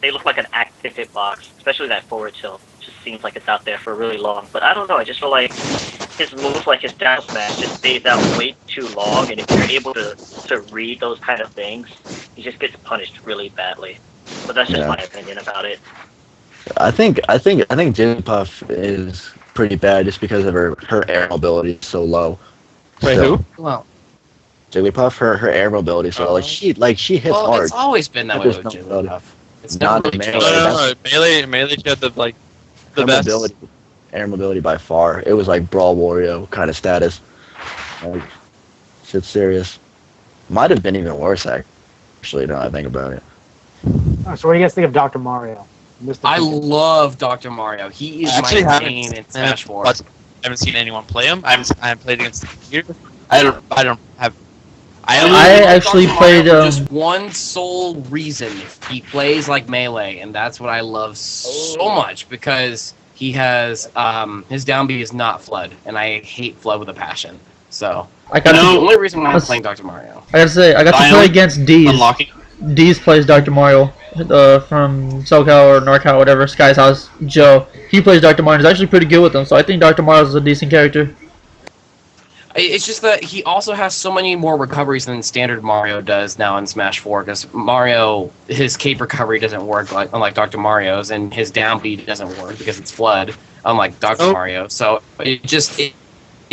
they look like an active hitbox, especially that forward tilt. Just seems like it's out there for really long. But I don't know, I just feel like his moves, like his down smash, just stays out way too long, and if you're able to read those kind of things, he just gets punished really badly. But that's just Yeah. my opinion about it. I think Jigglypuff is pretty bad just because of her air mobility is so low. Wait, So, who? Well, Jigglypuff, her air mobility is so low. Like she hits well, hard. it's always been that But way there's with no Jigglypuff. It's Not never the really melee. changed. Melee had the Her best. mobility, air mobility by far. It was like Brawl Wario kind of status. Like, shit's serious. Might have been even worse actually. Now that I think about it. So what do you guys think of Dr. Mario? Mr. I Pickens. love Dr. Mario. He is I actually my haven't main in Smash 4. I haven't seen anyone play him. I haven't played against the computer. I don't have. I love actually Dr. Mario played, for just one sole reason. He plays like Melee, and that's what I love so much because he has his down B is not Flood, and I hate Flood with a passion. So I got that's the to, only reason why I'm let's- playing Dr. Mario. I gotta say, I got to play Finally, against D's. Unlocking. D's plays Dr. Mario from SoCal or NorCal, whatever. Sky's House. Joe. He plays Dr. Mario. He's actually pretty good with him, so I think Dr. Mario is a decent character. It's just that he also has so many more recoveries than standard Mario does now in Smash 4, because Mario, his cape recovery doesn't work unlike Dr. Mario's, and his down B doesn't work because it's Flood, unlike Dr. Oh. Mario. So it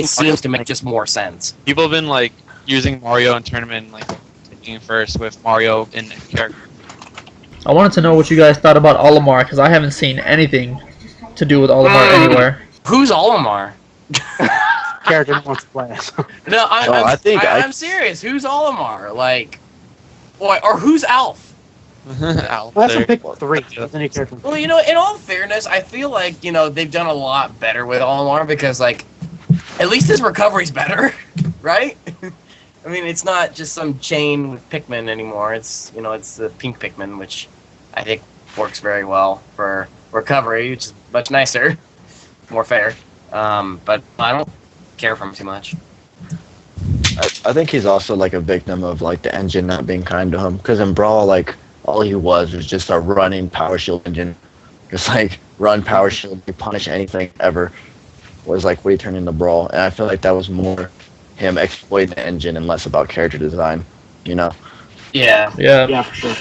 it seems to make just more sense. People have been like using Mario in tournament, like taking first with Mario in character. I wanted to know what you guys thought about Olimar because I haven't seen anything to do with Olimar anywhere. Who's Olimar? Character wants to play. No, I'm serious. Who's Olimar? Like, or who's Alf? Al, Well, that's there. a pick 3. That's a new character. Well, in all fairness, I feel like they've done a lot better with Olimar because like, at least his recovery's better, right? I mean, it's not just some chain with Pikmin anymore. It's it's the pink Pikmin, which I think works very well for recovery, which is much nicer, more fair. But I don't care for him too much. I think he's also like a victim of like the engine not being kind to him. Because in Brawl, like all he was just a running power shield engine, just like run power shield, you punish anything ever. Was like what he turned into Brawl, and I feel like that was more him exploiting the engine and less about character design. Yeah. Yeah. For sure.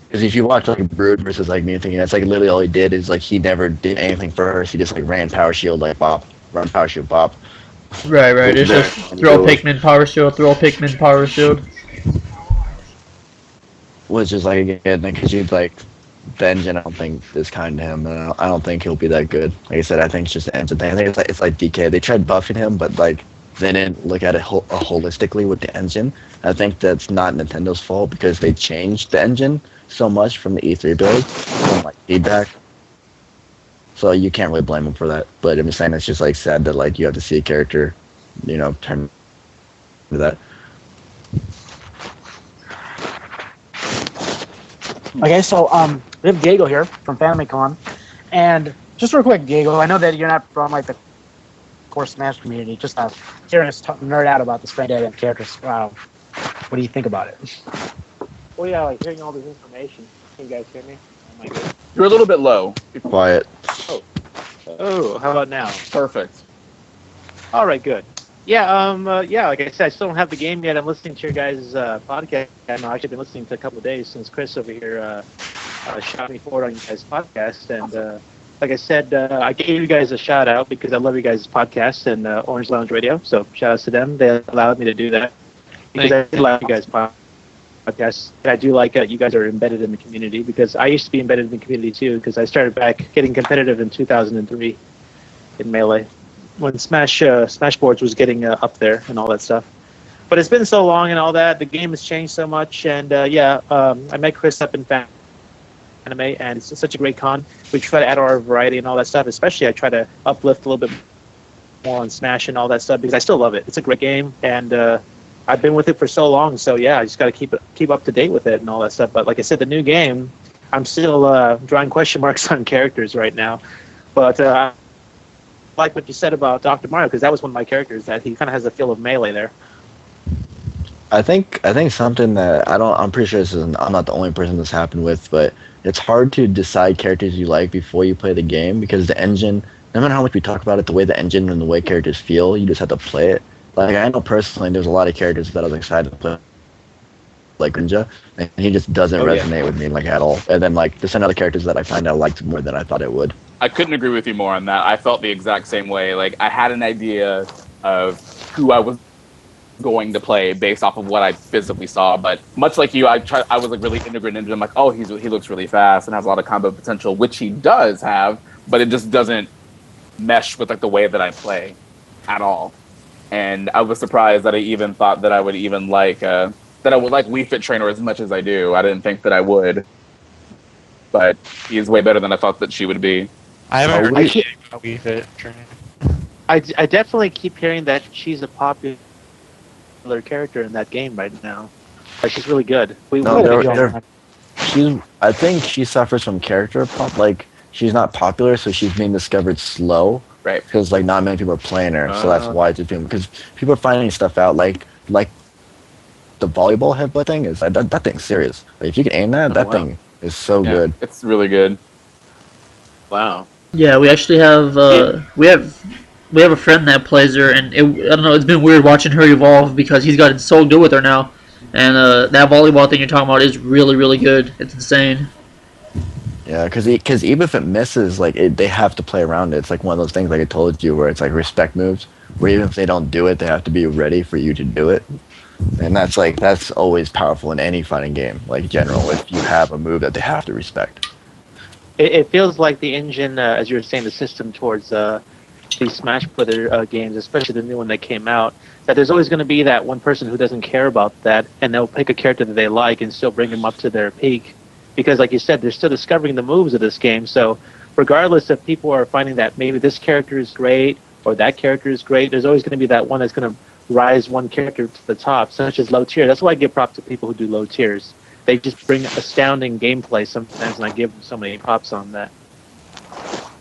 Because if you watch like Brood versus like me thinking that's like literally all he did is like he never did anything for her. He just like ran power shield like bop, run power shield bop. Right. It's just throw Pikmin power shield, throw Pikmin power shield. Which is like again because you like the engine I don't think is kind to him, and I don't think he'll be that good. Like I said, I think it's just the engine thing. I think it's like DK. They tried buffing him, but like they didn't look at it holistically with the engine. I think that's not Nintendo's fault because they changed the engine so much from the E3 build, from like feedback. So you can't really blame them for that. But I'm saying it's just like sad that like you have to see a character, turn into that. Okay, so we have Diego here from FamilyCon, and just real quick, Diego, I know that you're not from like the core Smash community, just hearing us nerd out about the Spray Dead and characters. Wow, what do you think about it? Well, yeah, like hearing all this information. Can you guys hear me? Oh my God. You're a little bit low. Quiet. Oh, how about now? Perfect. All right, good. Yeah, like I said, I still don't have the game yet. I'm listening to your guys' podcast. I've actually been listening to a couple of days since Chris over here shot me forward on you guys' podcast. And like I said, I gave you guys a shout out because I love you guys' podcast and Orange Lounge Radio. So shout outs to them. They allowed me to do that because I did like you guys' podcast. And I do like that you guys are embedded in the community because I used to be embedded in the community too because I started back getting competitive in 2003 in Melee, when Smash Boards was getting up there and all that stuff. But it's been so long and all that. The game has changed so much. And I met Chris up in Anime, and it's such a great con. We try to add our variety and all that stuff. Especially I try to uplift a little bit more on Smash and all that stuff because I still love it. It's a great game, and I've been with it for so long. So yeah, I just got to keep up to date with it and all that stuff. But like I said, the new game, I'm still drawing question marks on characters right now. But like what you said about Dr. Mario, because that was one of my characters that he kind of has a feel of Melee there. I think something that I'm pretty sure I'm not the only person this happened with, but it's hard to decide characters you like before you play the game because the engine, no matter how much we talk about it, the way the engine and the way characters feel, you just have to play it. Like I know personally there's a lot of characters that I was excited to play, like Ninja, and he just doesn't resonate with me like at all. And then like there's some other characters that I find I liked more than I thought it would. I couldn't agree with you more on that. I felt the exact same way. Like I had an idea of who I was going to play based off of what I physically saw, but much like you, I was like really integrated into him. Like, oh, he looks really fast and has a lot of combo potential, which he does have, but it just doesn't mesh with like the way that I play at all. And I was surprised that I even thought that I would even like that I would like Wii Fit Trainer as much as I do. I didn't think that I would, but he's way better than I thought that she would be. I haven't heard anything about Wii Fit Trainer. I definitely keep hearing that she's a popular character in that game right now. Like she's really good. I think she suffers from character like she's not popular, so she's being discovered slow. Right. Because like not many people are playing her, so that's why it's doing. Because people are finding stuff out like the volleyball headbutt thing is that thing's serious. Like, if you can aim that thing is so good. It's really good. Wow. Yeah, we actually have we have a friend that plays her, and I don't know. It's been weird watching her evolve because he's gotten so good with her now, and that volleyball thing you're talking about is really, really good. It's insane. Yeah, because even if it misses, like they have to play around it. It's like one of those things, like I told you, where it's like respect moves, where even if they don't do it, they have to be ready for you to do it. And that's always powerful in any fighting game, like general. If you have a move that they have to respect. It feels like the engine, as you were saying, the system towards these Smash Brother games, especially the new one that came out, that there's always going to be that one person who doesn't care about that, and they'll pick a character that they like and still bring them up to their peak. Because, like you said, they're still discovering the moves of this game. So, regardless if people are finding that maybe this character is great or that character is great, there's always going to be that one that's going to rise one character to the top, such as low tier. That's why I give props to people who do low tiers. They just bring astounding gameplay sometimes, and I give them so many props on that.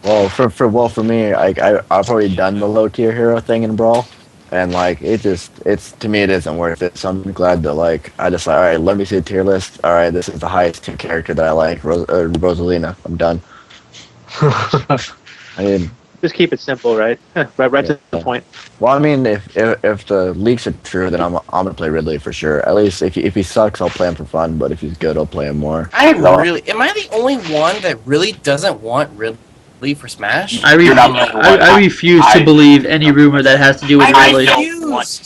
Well, for me, I've already done the low tier hero thing in Brawl, and like it's to me it isn't worth it. So I'm glad that like I just like, all right, let me see the tier list. All right, this is the highest tier character that I like, Rosalina. I'm done. I mean, Just keep it simple, right? right to the point. well, I mean, if the leaks are true, then I'm gonna play Ridley for sure. At least if he sucks, I'll play him for fun. But if he's good, I'll play him more. I really am I the only one that really doesn't want Ridley for Smash? I refuse to believe any rumor that has to do with I Ridley. refuse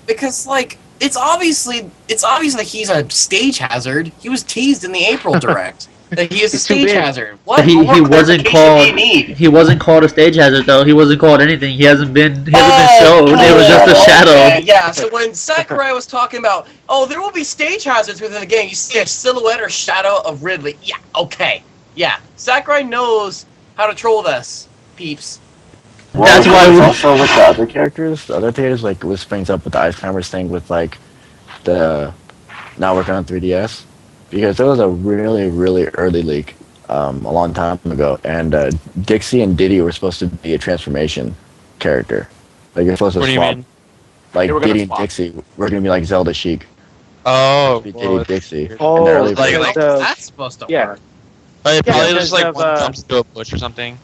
because like it's obvious that he's a stage hazard. He was teased in the April direct that he is a stage hazard. What? He What more wasn't clarification called. do you need? He wasn't called a stage hazard though. He wasn't called anything. He hasn't been shown. It was just a shadow. Okay, yeah. So when Sakurai was talking about, there will be stage hazards within the game, you see a silhouette or shadow of Ridley. Yeah. Okay. Yeah. Sakurai knows how to troll this, peeps. Well, That's why we also with the other characters, like this brings up with the Ice Climbers thing with like the now working on 3DS, because there was a really really early leak a long time ago, and Dixie and Diddy were supposed to be a transformation character. Like you're supposed to What do you swap. mean? Like They were gonna Diddy and swap. Dixie, we're gonna be like Zelda Sheik. Oh, Be well, Diddy Dixie. Oh, in the early like- version. like- That's supposed to Yeah. work. probably Yeah, just like because one of, jumps into a bush or something.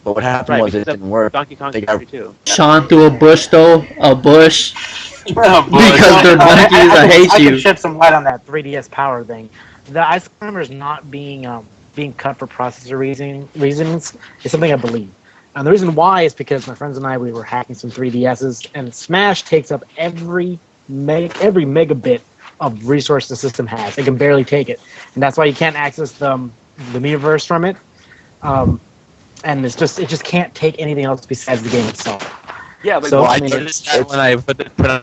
But what happened Right, was it because didn't work. Donkey Kong They got- Country too. Sean through a bush though. A bush. Because they're monkeys. I hate I you. can shed some light on that 3DS power thing. The Ice Climbers not being cut for processor reasons is something I believe. And the reason why is because my friends and I, we were hacking some 3DSs, and Smash takes up every megabit of resource the system has. It can barely take it, and that's why you can't access the Metaverse from it. And it just can't take anything else besides the game itself. Yeah, like, So, Well, I I mean, noticed that when I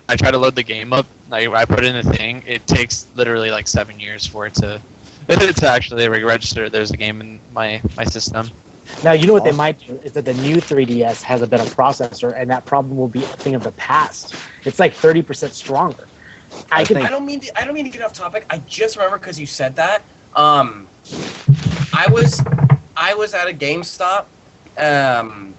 I try to load the game up, I put in a thing. It takes literally like 7 years for it to actually register. There's a game in my system. Now, you know what they might do is that the new 3DS has a better processor, and that problem will be a thing of the past. It's like 30% stronger. I don't mean to get off topic. I just remember because you said that. I was at a GameStop.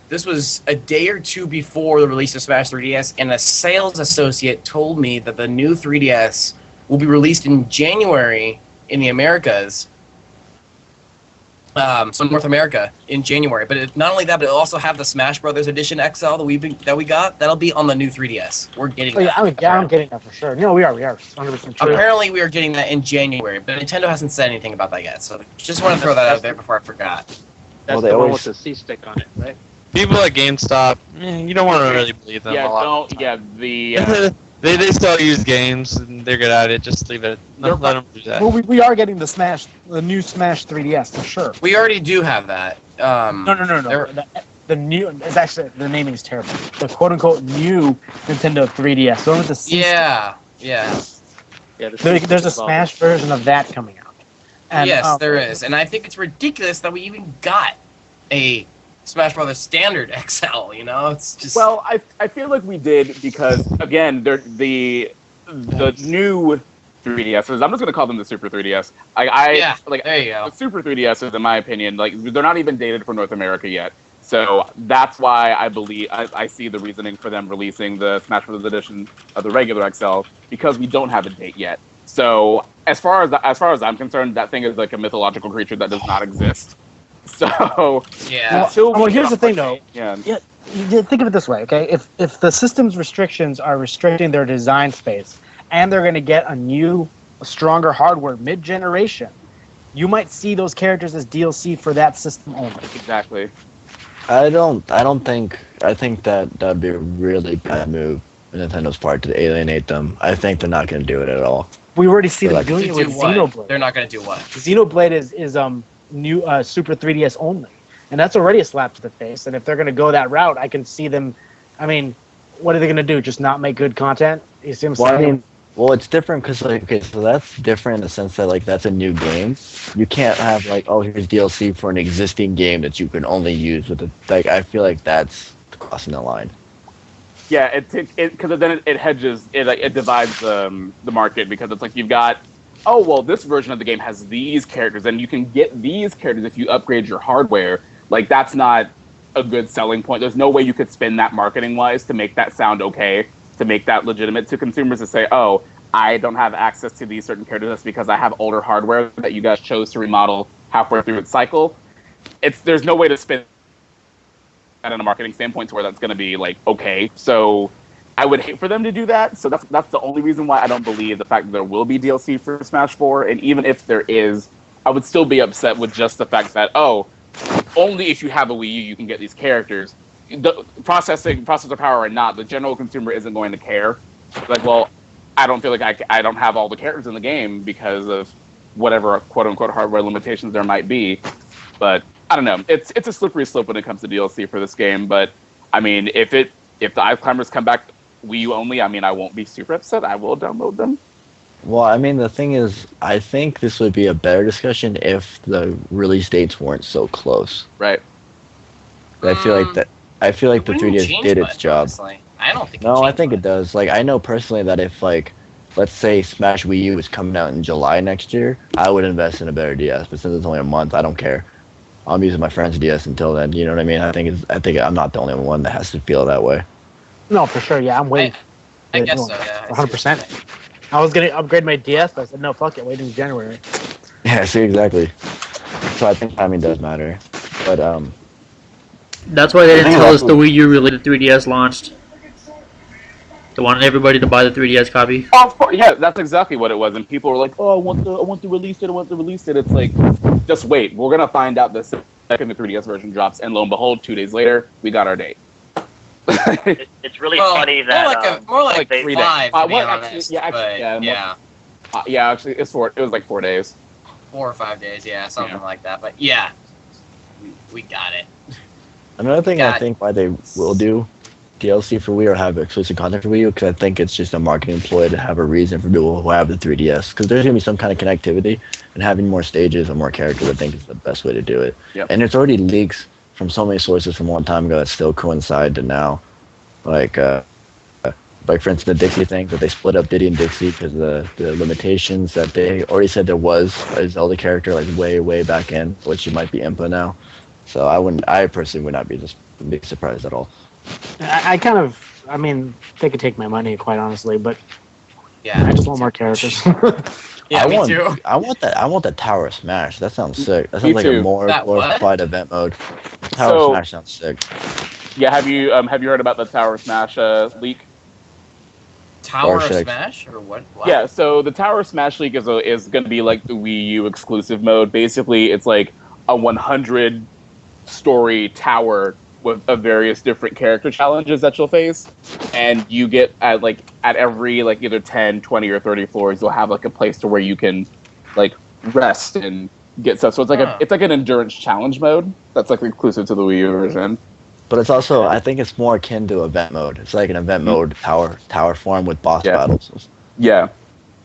This was a day or two before the release of Smash 3DS, and a sales associate told me that the new 3DS will be released in January in the Americas. So North America in January. But not only that, but it'll also have the Smash Brothers Edition XL that we got. That'll be on the new 3DS. We're getting that. I'm getting that for sure. No, we are 100% true. Apparently, we are getting that in January, but Nintendo hasn't said anything about that yet. So just want to throw that out there before I forgot. That's they the one always- with the C stick on it, right? People at GameStop, you don't want to really believe them a lot. the They still use games and they're good at it. Just leave it. Let them do that. Well, we are getting the new Smash 3DS for sure. We already do have that. No. The new, it's actually, the naming is terrible. The quote-unquote new Nintendo 3DS. The one with the C Yeah. Yeah. There's a Smash version of that coming out. And, Yes, there is, and I think it's ridiculous that we even got a Smash Brothers Standard XL. You know, it's just Well, I feel like we did because again, the new 3DSs. I'm just gonna call them the Super 3DS. there you go. The Super 3DSs, in my opinion, like they're not even dated for North America yet. So that's why I believe I see the reasoning for them releasing the Smash Bros. Edition of the regular XL because we don't have a date yet. So as far as I'm concerned, that thing is like a mythological creature that does not exist. So Yeah. Well, here's the thing, though. Yeah. You think of it this way, okay? If the system's restrictions are restricting their design space, and they're going to get a stronger hardware mid-generation, you might see those characters as DLC for that system only. Exactly. I think that that'd be a really bad move on Nintendo's part to alienate them. I think they're not going to do it at all. We already see them Like- doing To it do with what? Xenoblade. They're not going to do what? Xenoblade is new Super 3DS only, and that's already a slap to the face. And if they're going to go that route, I can see them. I mean, what are they going to do? Just not make good content? You see what I'm Well, I saying? mean, well, it's different because, like, okay, so that's different in the sense that, like, that's a new game. You can't have, like, oh, here's DLC for an existing game that you can only use with the, like, I feel like that's crossing the line. Yeah, because then it hedges, it divides the market, because it's like you've got, oh, well, this version of the game has these characters, and you can get these characters if you upgrade your hardware. Like, that's not a good selling point. There's no way you could spin that marketing-wise to make that sound okay, to make that legitimate to consumers, to say, oh, I don't have access to these certain characters just because I have older hardware that you guys chose to remodel halfway through its cycle. There's no way to spin that in a marketing standpoint to where that's going to be, like, okay. So I would hate for them to do that. So that's the only reason why I don't believe the fact that there will be DLC for Smash 4. And even if there is, I would still be upset with just the fact that, oh, only if you have a Wii U you can get these characters. The processor power or not, the general consumer isn't going to care. Like, well, I don't feel like I don't have all the characters in the game because of whatever quote-unquote hardware limitations there might be. But I don't know. It's a slippery slope when it comes to DLC for this game. But I mean, if the Ice Climbers come back Wii U only, I mean, I won't be super upset. I will download them. Well, I mean, the thing is, I think this would be a better discussion if the release dates weren't so close. Right. I feel like that. I feel like the It wouldn't 3DS change did its much, job. honestly. I don't think. No, I think it does. Like, I know personally that if, like, let's say Smash Wii U is coming out in July next year, I would invest in a better DS. But since it's only a month, I don't care. I'm using my friend's DS until then. You know what I mean? I think I'm not the only one that has to feel that way. No, for sure. Yeah, I'm waiting. I guess so. Yeah. 100%. I was gonna upgrade my DS, but I said no. Fuck it. Wait until January. Yeah, see, exactly. So I think timing does matter. But That's why they didn't think tell us also- the Wii U related 3DS launched. They wanted everybody to buy the 3DS copy. Oh, of course, yeah, that's exactly what it was. And people were like, "Oh, I want to release it. I want to release it." It's like, just wait. We're gonna find out the second the 3DS version drops, and lo and behold, 2 days later, we got our date. It's really funny that more like they- 3 days. 5 to be Well, honest. actually, But, yeah. Yeah, actually, it was like 4 days. 4 or 5 days. Yeah, something Yeah. like that. But yeah, we got it. another thing I God. think why they will do DLC for Wii or have exclusive content for Wii U, because I think it's just a marketing ploy to have a reason for people who have the 3DS. Because there's going to be some kind of connectivity, and having more stages and more characters, I think, is the best way to do it. Yep. And it's already leaks from so many sources from one time ago that still coincide to now. Like for instance, the Dixie thing, that they split up Diddy and Dixie because the limitations that they already said there was a Zelda character like way back in, which might be Impa now. So I personally would not be surprised at all. I mean, they could take my money, quite honestly, but Yeah. I just want more characters. Yeah, me want, too. I want that Tower of Smash. That sounds sick. That Me sounds like too. a more That what? glorified event mode. Tower So- of Smash sounds sick. Yeah, have you heard about the Tower of Smash leak? Tower of 6. Smash or what? Yeah, so the Tower of Smash League is going to be like the Wii U exclusive mode. Basically, it's like a 100-story tower with various different character challenges that you'll face, and you get at every like either 10, 20, or 30 floors, you'll have like a place to where you can like rest and get stuff. So it's like it's like an endurance challenge mode that's like exclusive to the Wii U version. But it's also, I think it's more akin to event mode. It's like an event mode tower form with boss Yeah. battles. Yeah,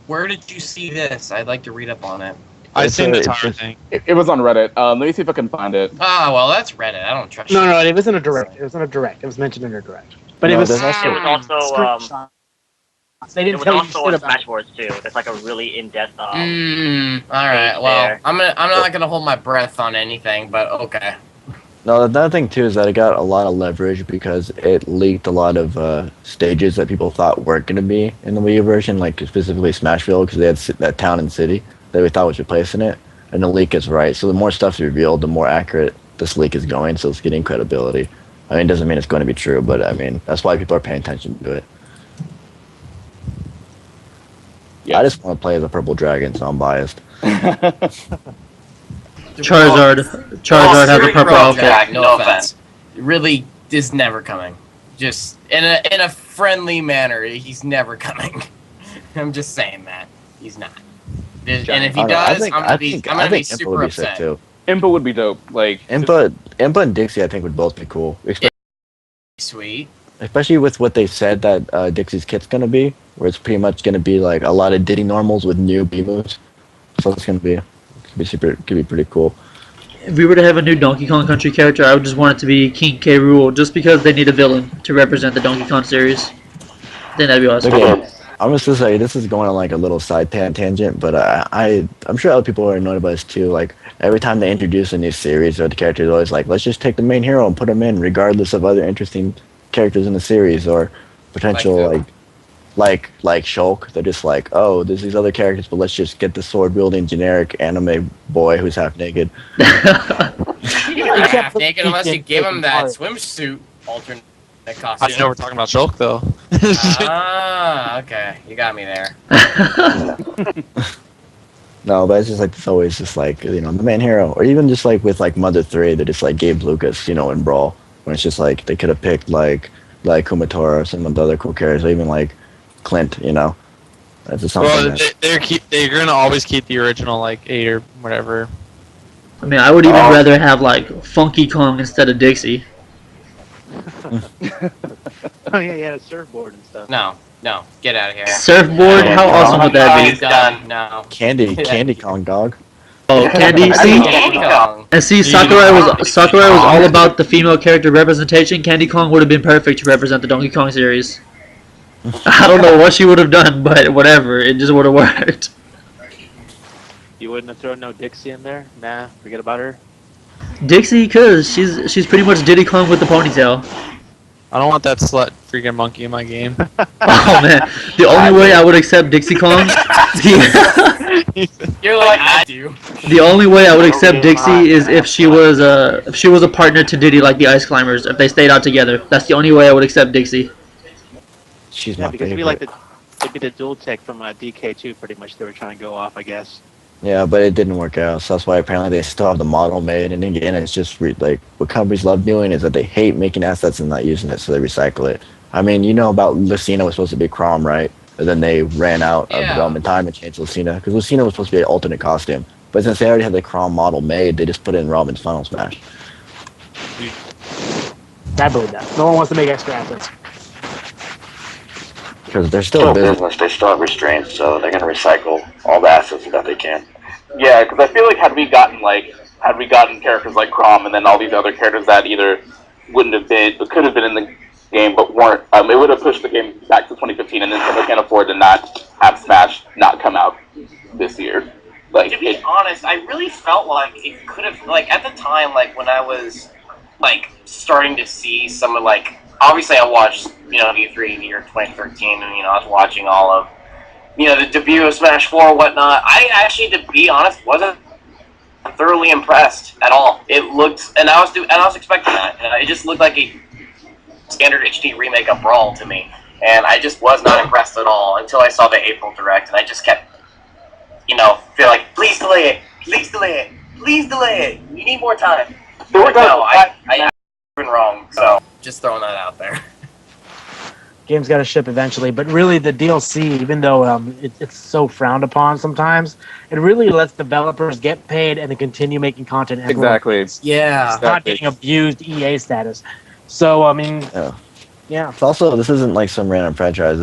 Where did you see this? I'd like to read up on it. I've It's seen the it's tower just- thing. it was on Reddit. Let me see if I can find it. Oh, well, that's Reddit. I don't trust no, you. no, it wasn't a direct. It wasn't a direct. It was mentioned in a direct. But No, it was. there's it was also screenshots. They it didn't was tell you also shit on about Smash it. Boards too. There's like a really in-depth. All right. Well, there. I'm not gonna hold my breath on anything, but okay. No, another thing too is that it got a lot of leverage because it leaked a lot of stages that people thought weren't going to be in the Wii U version, like specifically Smashville, because they had that town and city that we thought was replacing it, and the leak is right. So the more stuff's revealed, the more accurate this leak is going, so it's getting credibility. I mean, it doesn't mean it's going to be true, but I mean, that's why people are paying attention to it. Yeah. I just want to play as a purple dragon, so I'm biased. Charizard has a purple outfit. Jack, no offense. It really is never coming. Just in a friendly manner, he's never coming. I'm just saying that he's not. And if he does, I'm gonna be super upset. Too. Impa would be dope. Like Impa and Dixie, I think, would both be cool. Sweet. Especially with what they said that Dixie's kit's gonna be, where it's pretty much gonna be like a lot of Diddy normals with new B moves. So it's gonna be pretty cool. If we were to have a new Donkey Kong Country character, I would just want it to be King K. Rool, just because they need a villain to represent the Donkey Kong series. Then that'd be awesome. Okay, I'm just gonna say this is going on like a little side tangent, but I'm sure other people are annoyed by this too. Like every time they introduce a new series, or the character is always like, let's just take the main hero and put him in, regardless of other interesting characters in the series or potential like Shulk. They're just like, oh, there's these other characters, but let's just get the sword wielding generic anime boy who's half naked. Half naked unless you give him that swimsuit alternate costume. I know we're talking about Shulk though. Okay, you got me there. No, but it's just like it's always just like the main hero, or even just like with like Mother 3, they just like Gabe Lucas, in Brawl, when it's just like they could have picked like Kumatora or some of the other cool characters, or even like Clint, That's just something. Well, they're gonna always keep the original like 8 or whatever. I mean, I would even rather have like Funky Kong instead of Dixie. Oh yeah, he had a surfboard and stuff. No, get out of here. Surfboard? How awesome would that be? Done. No. Candy Kong dog. Oh, Candy. See, Sakurai was all about the female character representation. Candy Kong would have been perfect to represent the Donkey Kong series. I don't know what she would have done, but whatever, it just would have worked. You wouldn't have thrown no Dixie in there? Nah, forget about her. Dixie, cause she's pretty much Diddy Kong with the ponytail. I don't want that slut freaking monkey in my game. Oh man, the only way I would accept Dixie Kong. You're like I do. The only way I would accept Dixie is if she was a partner to Diddy, like the Ice Climbers. If they stayed out together, that's the only way I would accept Dixie. She's my because favorite. It'd be the dual tech from DK2, pretty much. They were trying to go off, I guess. Yeah, but it didn't work out, so that's why apparently they still have the model made. And again, it's just like what companies love doing is that they hate making assets and not using it, so they recycle it. I mean, you know about Lucina was supposed to be Chrom, right? And then they ran out of development time and changed Lucina, because Lucina was supposed to be an alternate costume. But since they already had the Chrom model made, they just put it in Robin's Final Smash. I believe that. No one wants to make extra assets. Because they're still a business, they still have restraints, so they're going to recycle all the assets that they can. Yeah, because I feel like had we gotten characters like Chrom and then all these other characters that either wouldn't have been, but could have been in the game but weren't, it would have pushed the game back to 2015, and Nintendo can't afford to not have Smash not come out this year. Like, to be honest, I really felt like it could have, like, at the time, like, when I was, like, starting to see some of, like, obviously I watched, E3 in the year 2013, and, I was watching all of, the debut of Smash 4 and whatnot. I actually, to be honest, wasn't thoroughly impressed at all. It looked, and I was expecting that. It just looked like a standard HD remake of Brawl to me, and I just was not impressed at all until I saw the April Direct, and I just kept, feel like, please delay it, please delay it, please delay it. We need more time. But no, I've been wrong. So just throwing that out there. Game's got to ship eventually, but really the DLC, even though it's so frowned upon sometimes, it really lets developers get paid and then continue making content. Exactly. Yeah. It's not getting abused EA status. So, I mean, yeah. It's also, this isn't like some random franchise.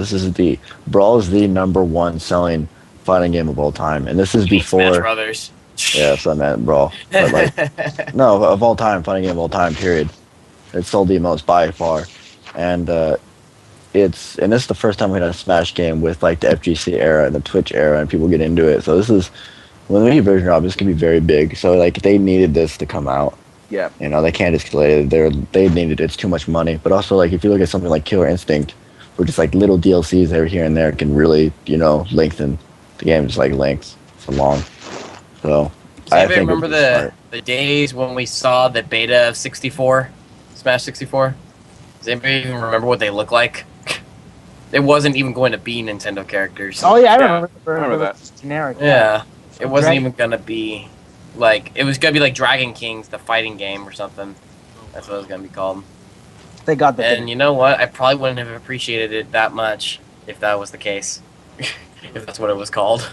Brawl is the #1 selling fighting game of all time. And this is before... Smash Brothers. Yeah, so I meant Brawl. But like, no, of all time, fighting game of all time, period. It sold the most by far. And this is the first time we had a Smash game with like the FGC era and the Twitch era, and people get into it. So this is, when the new version of this can be very big. So like they needed this to come out. Yeah. They can't just delay it. They needed it. It's too much money. But also like if you look at something like Killer Instinct, where just like little DLCs every here and there can really lengthen the game. Just like lengths so long. So I think remember the days when we saw the beta of 64, Smash 64. Does anybody even remember what they look like? It wasn't even going to be Nintendo characters. Oh yeah, I remember that. Generic. Yeah, it wasn't even gonna be. like it was gonna be like Dragon Kings, the fighting game or something. That's what it was gonna be called. Thank God they And didn't. you know what? I probably wouldn't have appreciated it that much if that was the case. If that's what it was called.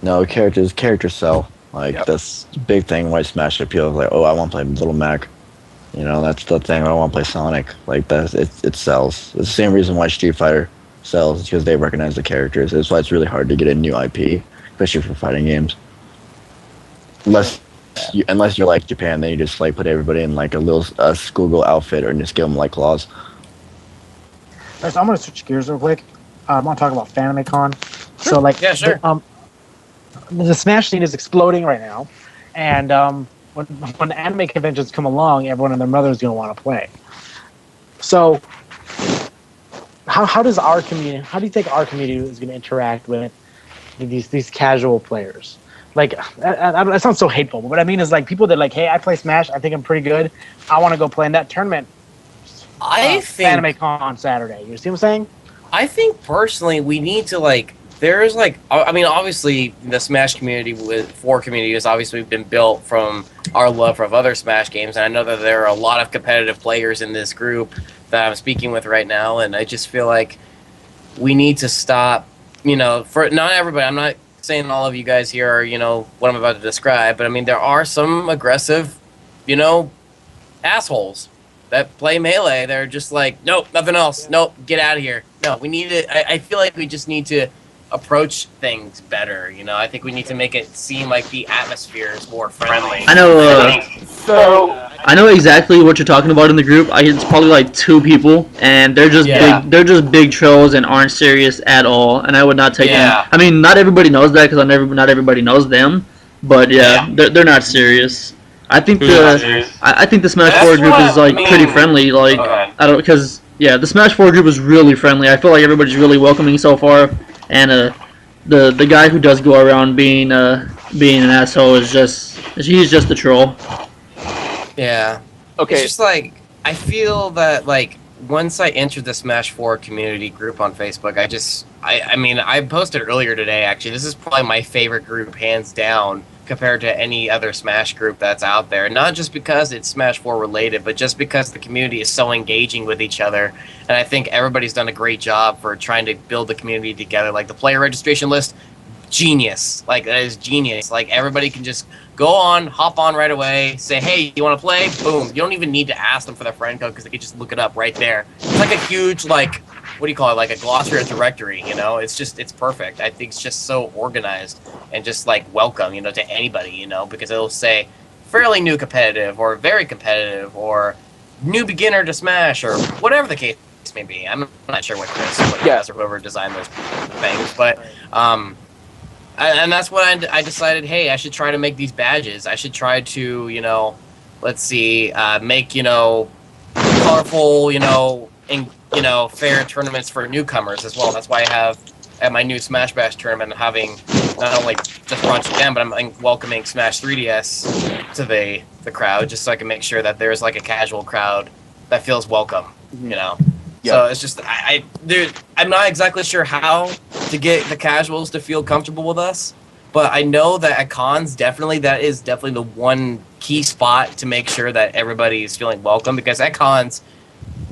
No, characters sell. Like Yep. that's the big thing why Smash appeals. Like, oh, I want to play Little Mac. You know, that's the thing. I want to play Sonic. Like that, it sells. It's the same reason why Street Fighter sells, because they recognize the characters. That's why it's really hard to get a new IP, especially for fighting games. Unless you're like Japan, then you just like put everybody in like a little schoolgirl outfit, or just give them like claws. Guys, I'm gonna switch gears real quick. I want to talk about FanimeCon. So like, Yeah, sure. The Smash scene is exploding right now, and when anime conventions come along, everyone and their mother is gonna want to play. So, how does our community? How do you think our community is gonna interact with these casual players? Like, that sounds so hateful, but what I mean is like people that like, hey, I play Smash, I think I'm pretty good, I want to go play in that tournament. I think FanimeCon on Saturday. You see what I'm saying? I think personally we need to like. There's like, I mean, obviously the Smash community community has obviously been built from our love of other Smash games, and I know that there are a lot of competitive players in this group that I'm speaking with right now, and I just feel like we need to stop. You know, for not everybody, I'm not saying all of you guys here are, you know, what I'm about to describe, but I mean there are some aggressive, you know, assholes that play Melee. They're just like, nope, nothing else. Nope, get out of here. No, we need to. I feel like we just need to approach things better. You know, I think we need to make it seem like the atmosphere is more friendly. I know. So I know exactly what you're talking about in the group. It's probably like 2 people, and they're just Yeah. big. They're just big trolls and aren't serious at all. And I would not take Yeah. them. I mean, not everybody knows that because not everybody knows them. But yeah, they're not serious. I think I think the Smash That's 4 group what is like I mean. pretty friendly. Like Okay. I don't because yeah, the Smash 4 group is really friendly. I feel like everybody's really welcoming so far, and the guy who does go around being an asshole is he's just a troll. Yeah. okay, It's just like, I feel that, like, once I entered the Smash 4 community group on Facebook, I mean, I posted earlier today, actually, this is probably my favorite group, hands down, compared to any other Smash group that's out there. Not just because it's Smash 4 related, but just because the community is so engaging with each other. And I think everybody's done a great job for trying to build the community together. Like, the player registration list, genius. Like, that is genius. Like, everybody can just go on, hop on right away, say, hey, you want to play? Boom. You don't even need to ask them for their friend code because they can just look it up right there. It's like a huge, like, what do you call it? Like a glossary or directory, you know? It's perfect. I think it's just so organized and just, like, welcome, you know, to anybody, you know, because it'll say fairly new competitive or very competitive or new beginner to Smash or whatever the case may be. I'm not sure what Chris or whoever designed those things, but, and that's what I decided, hey, I should try to make these badges. I should try to, you know, let's see, make, you know, colorful, you know, fair tournaments for newcomers as well. That's why I have, at my new Smash Bash tournament, having not only just Project M, but I'm welcoming Smash 3DS to the crowd, just so I can make sure that there's, like, a casual crowd that feels welcome, you know? Yeah. So it's just, I'm not exactly sure how to get the casuals to feel comfortable with us, but I know that at cons, that is definitely the one key spot to make sure that everybody is feeling welcome, because at cons,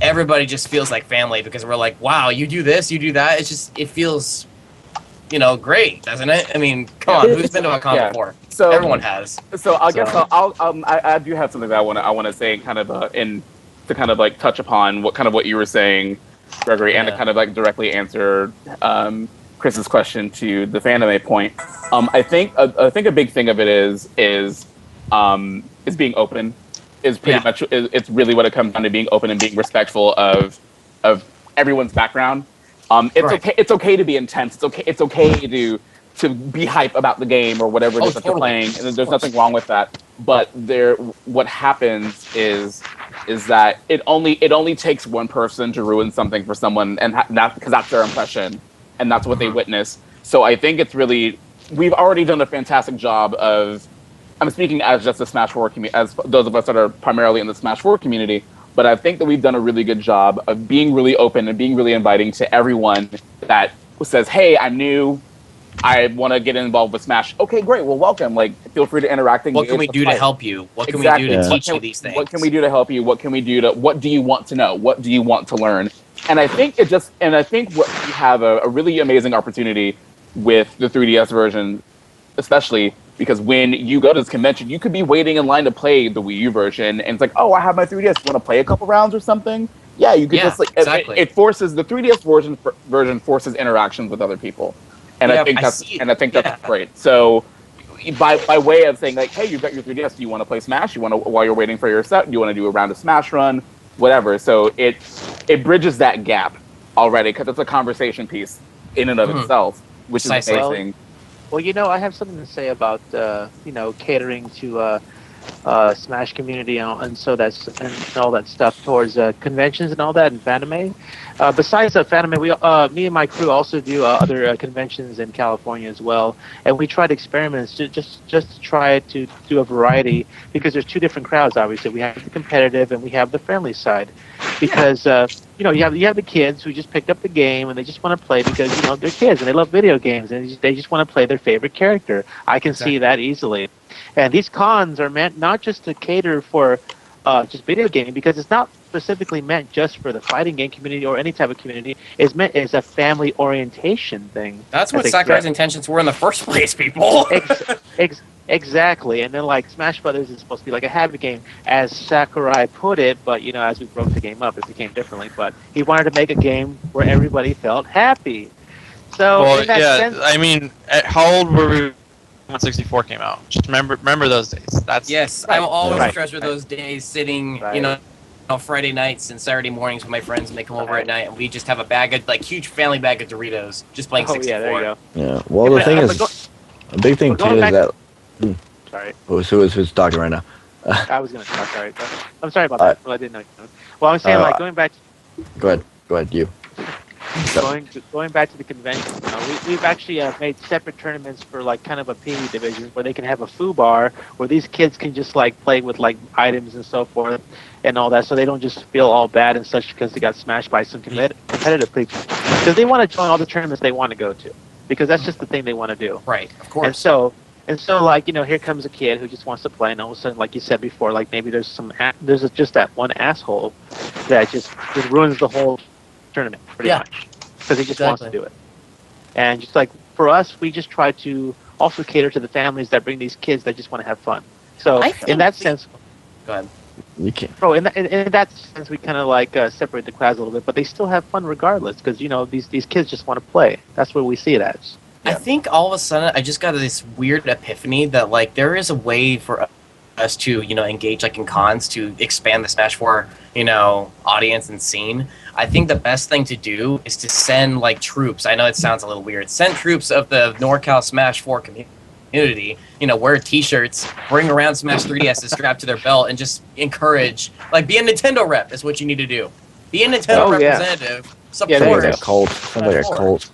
everybody just feels like family, because we're like, wow, you do this, you do that. It feels, you know, great, doesn't it? I mean, come on, who's been to a con before? So Everyone has. So I guess I do have something that I want to say, kind of to kind of like touch upon what you were saying, Gregory, and to kind of like directly answer Chris's question to the Fanime point. I think a big thing of it is being open. Is pretty much it's really what it comes down to, being open and being respectful of everyone's background. It's okay to be intense. It's okay to be hype about the game or whatever it is that you're playing, and there's nothing wrong with that. But what happens is that it only takes one person to ruin something for someone, and because that's their impression, and that's what they witness. So I think it's really, we've already done a fantastic job of, I'm speaking as just the Smash 4 community, as those of us that are primarily in the Smash 4 community, but I think that we've done a really good job of being really open and being really inviting to everyone that says, hey, I'm new, I want to get involved with Smash. Okay, great. Well, welcome. Like, feel free to interact. What can we do to help you? What can we do to teach you these things? What can we do to help you? What can we do to? What do you want to know? What do you want to learn? And I think what we have a really amazing opportunity with the 3DS version, especially because when you go to this convention, you could be waiting in line to play the Wii U version, and it's like, oh, I have my 3DS. Want to play a couple rounds or something? Yeah, you could just like exactly. it forces the 3DS version forces interactions with other people, and I think that's great. So by way of saying like, hey, you've got your 3DS. Do you want to play Smash? You want to while you're waiting for your set? Do you want to do a round of Smash Run? Whatever. So it bridges that gap already because it's a conversation piece in and of itself, which is amazing. Well, I have something to say about catering to Smash community and all that stuff towards conventions and all that and Fanime. Besides Fanime, me and my crew also do other conventions in California as well, and we tried experiments to just try to do a variety because there's two different crowds. Obviously, we have the competitive and we have the friendly side. Because you have the kids who just picked up the game and they just want to play because they're kids and they love video games and they just want to play their favorite character. I can see that easily. And these cons are meant not just to cater for just video gaming because it's not specifically meant just for the fighting game community or any type of community. It's meant as a family orientation thing. That's what Sakurai's intentions were in the first place, people. Exactly, and then like Smash Brothers is supposed to be like a happy game, as Sakurai put it. But as we broke the game up, it became differently. But he wanted to make a game where everybody felt happy. So in that sense, I mean, how old were we when 64 came out? Just remember those days. I'm always treasure those days sitting, Friday nights and Saturday mornings with my friends, and they come over at night, and we just have a bag of huge family bag of Doritos, just playing 64. Yeah, there you go. Yeah. Well, the thing is, a big thing too is that. Sorry. Who's talking right now? I was going to talk. Sorry. I'm sorry about that. Well, I didn't know. Well, I'm saying going back. Go ahead. You. Going back to the convention, we've actually made separate tournaments for kind of a PvE division where they can have a foo bar where these kids can just play with items and so forth and all that, so they don't just feel all bad and such because they got smashed by some competitive people. Because they want to join all the tournaments they want to go to because that's just the thing they want to do. Right. Of course. And so, here comes a kid who just wants to play, and all of a sudden, like you said before, maybe there's just that one asshole that just ruins the whole tournament, pretty much, because he just wants to do it. And just for us, we just try to also cater to the families that bring these kids that just want to have fun. So, in that sense, go ahead. You can't. Bro, in that sense, we kind of separate the crowds a little bit, but they still have fun regardless, because these kids just want to play. That's where we see it as. Yeah. I think all of a sudden I just got this weird epiphany that there is a way for us to engage in cons to expand the Smash 4 audience and scene. I think the best thing to do is to send troops. I know it sounds a little weird. Send troops of the NorCal Smash 4 community. Wear T-shirts, bring around Smash 3DSs strapped to their belt, and just encourage. Be a Nintendo rep is what you need to do. Be a Nintendo representative. Support. Sounds like a cult.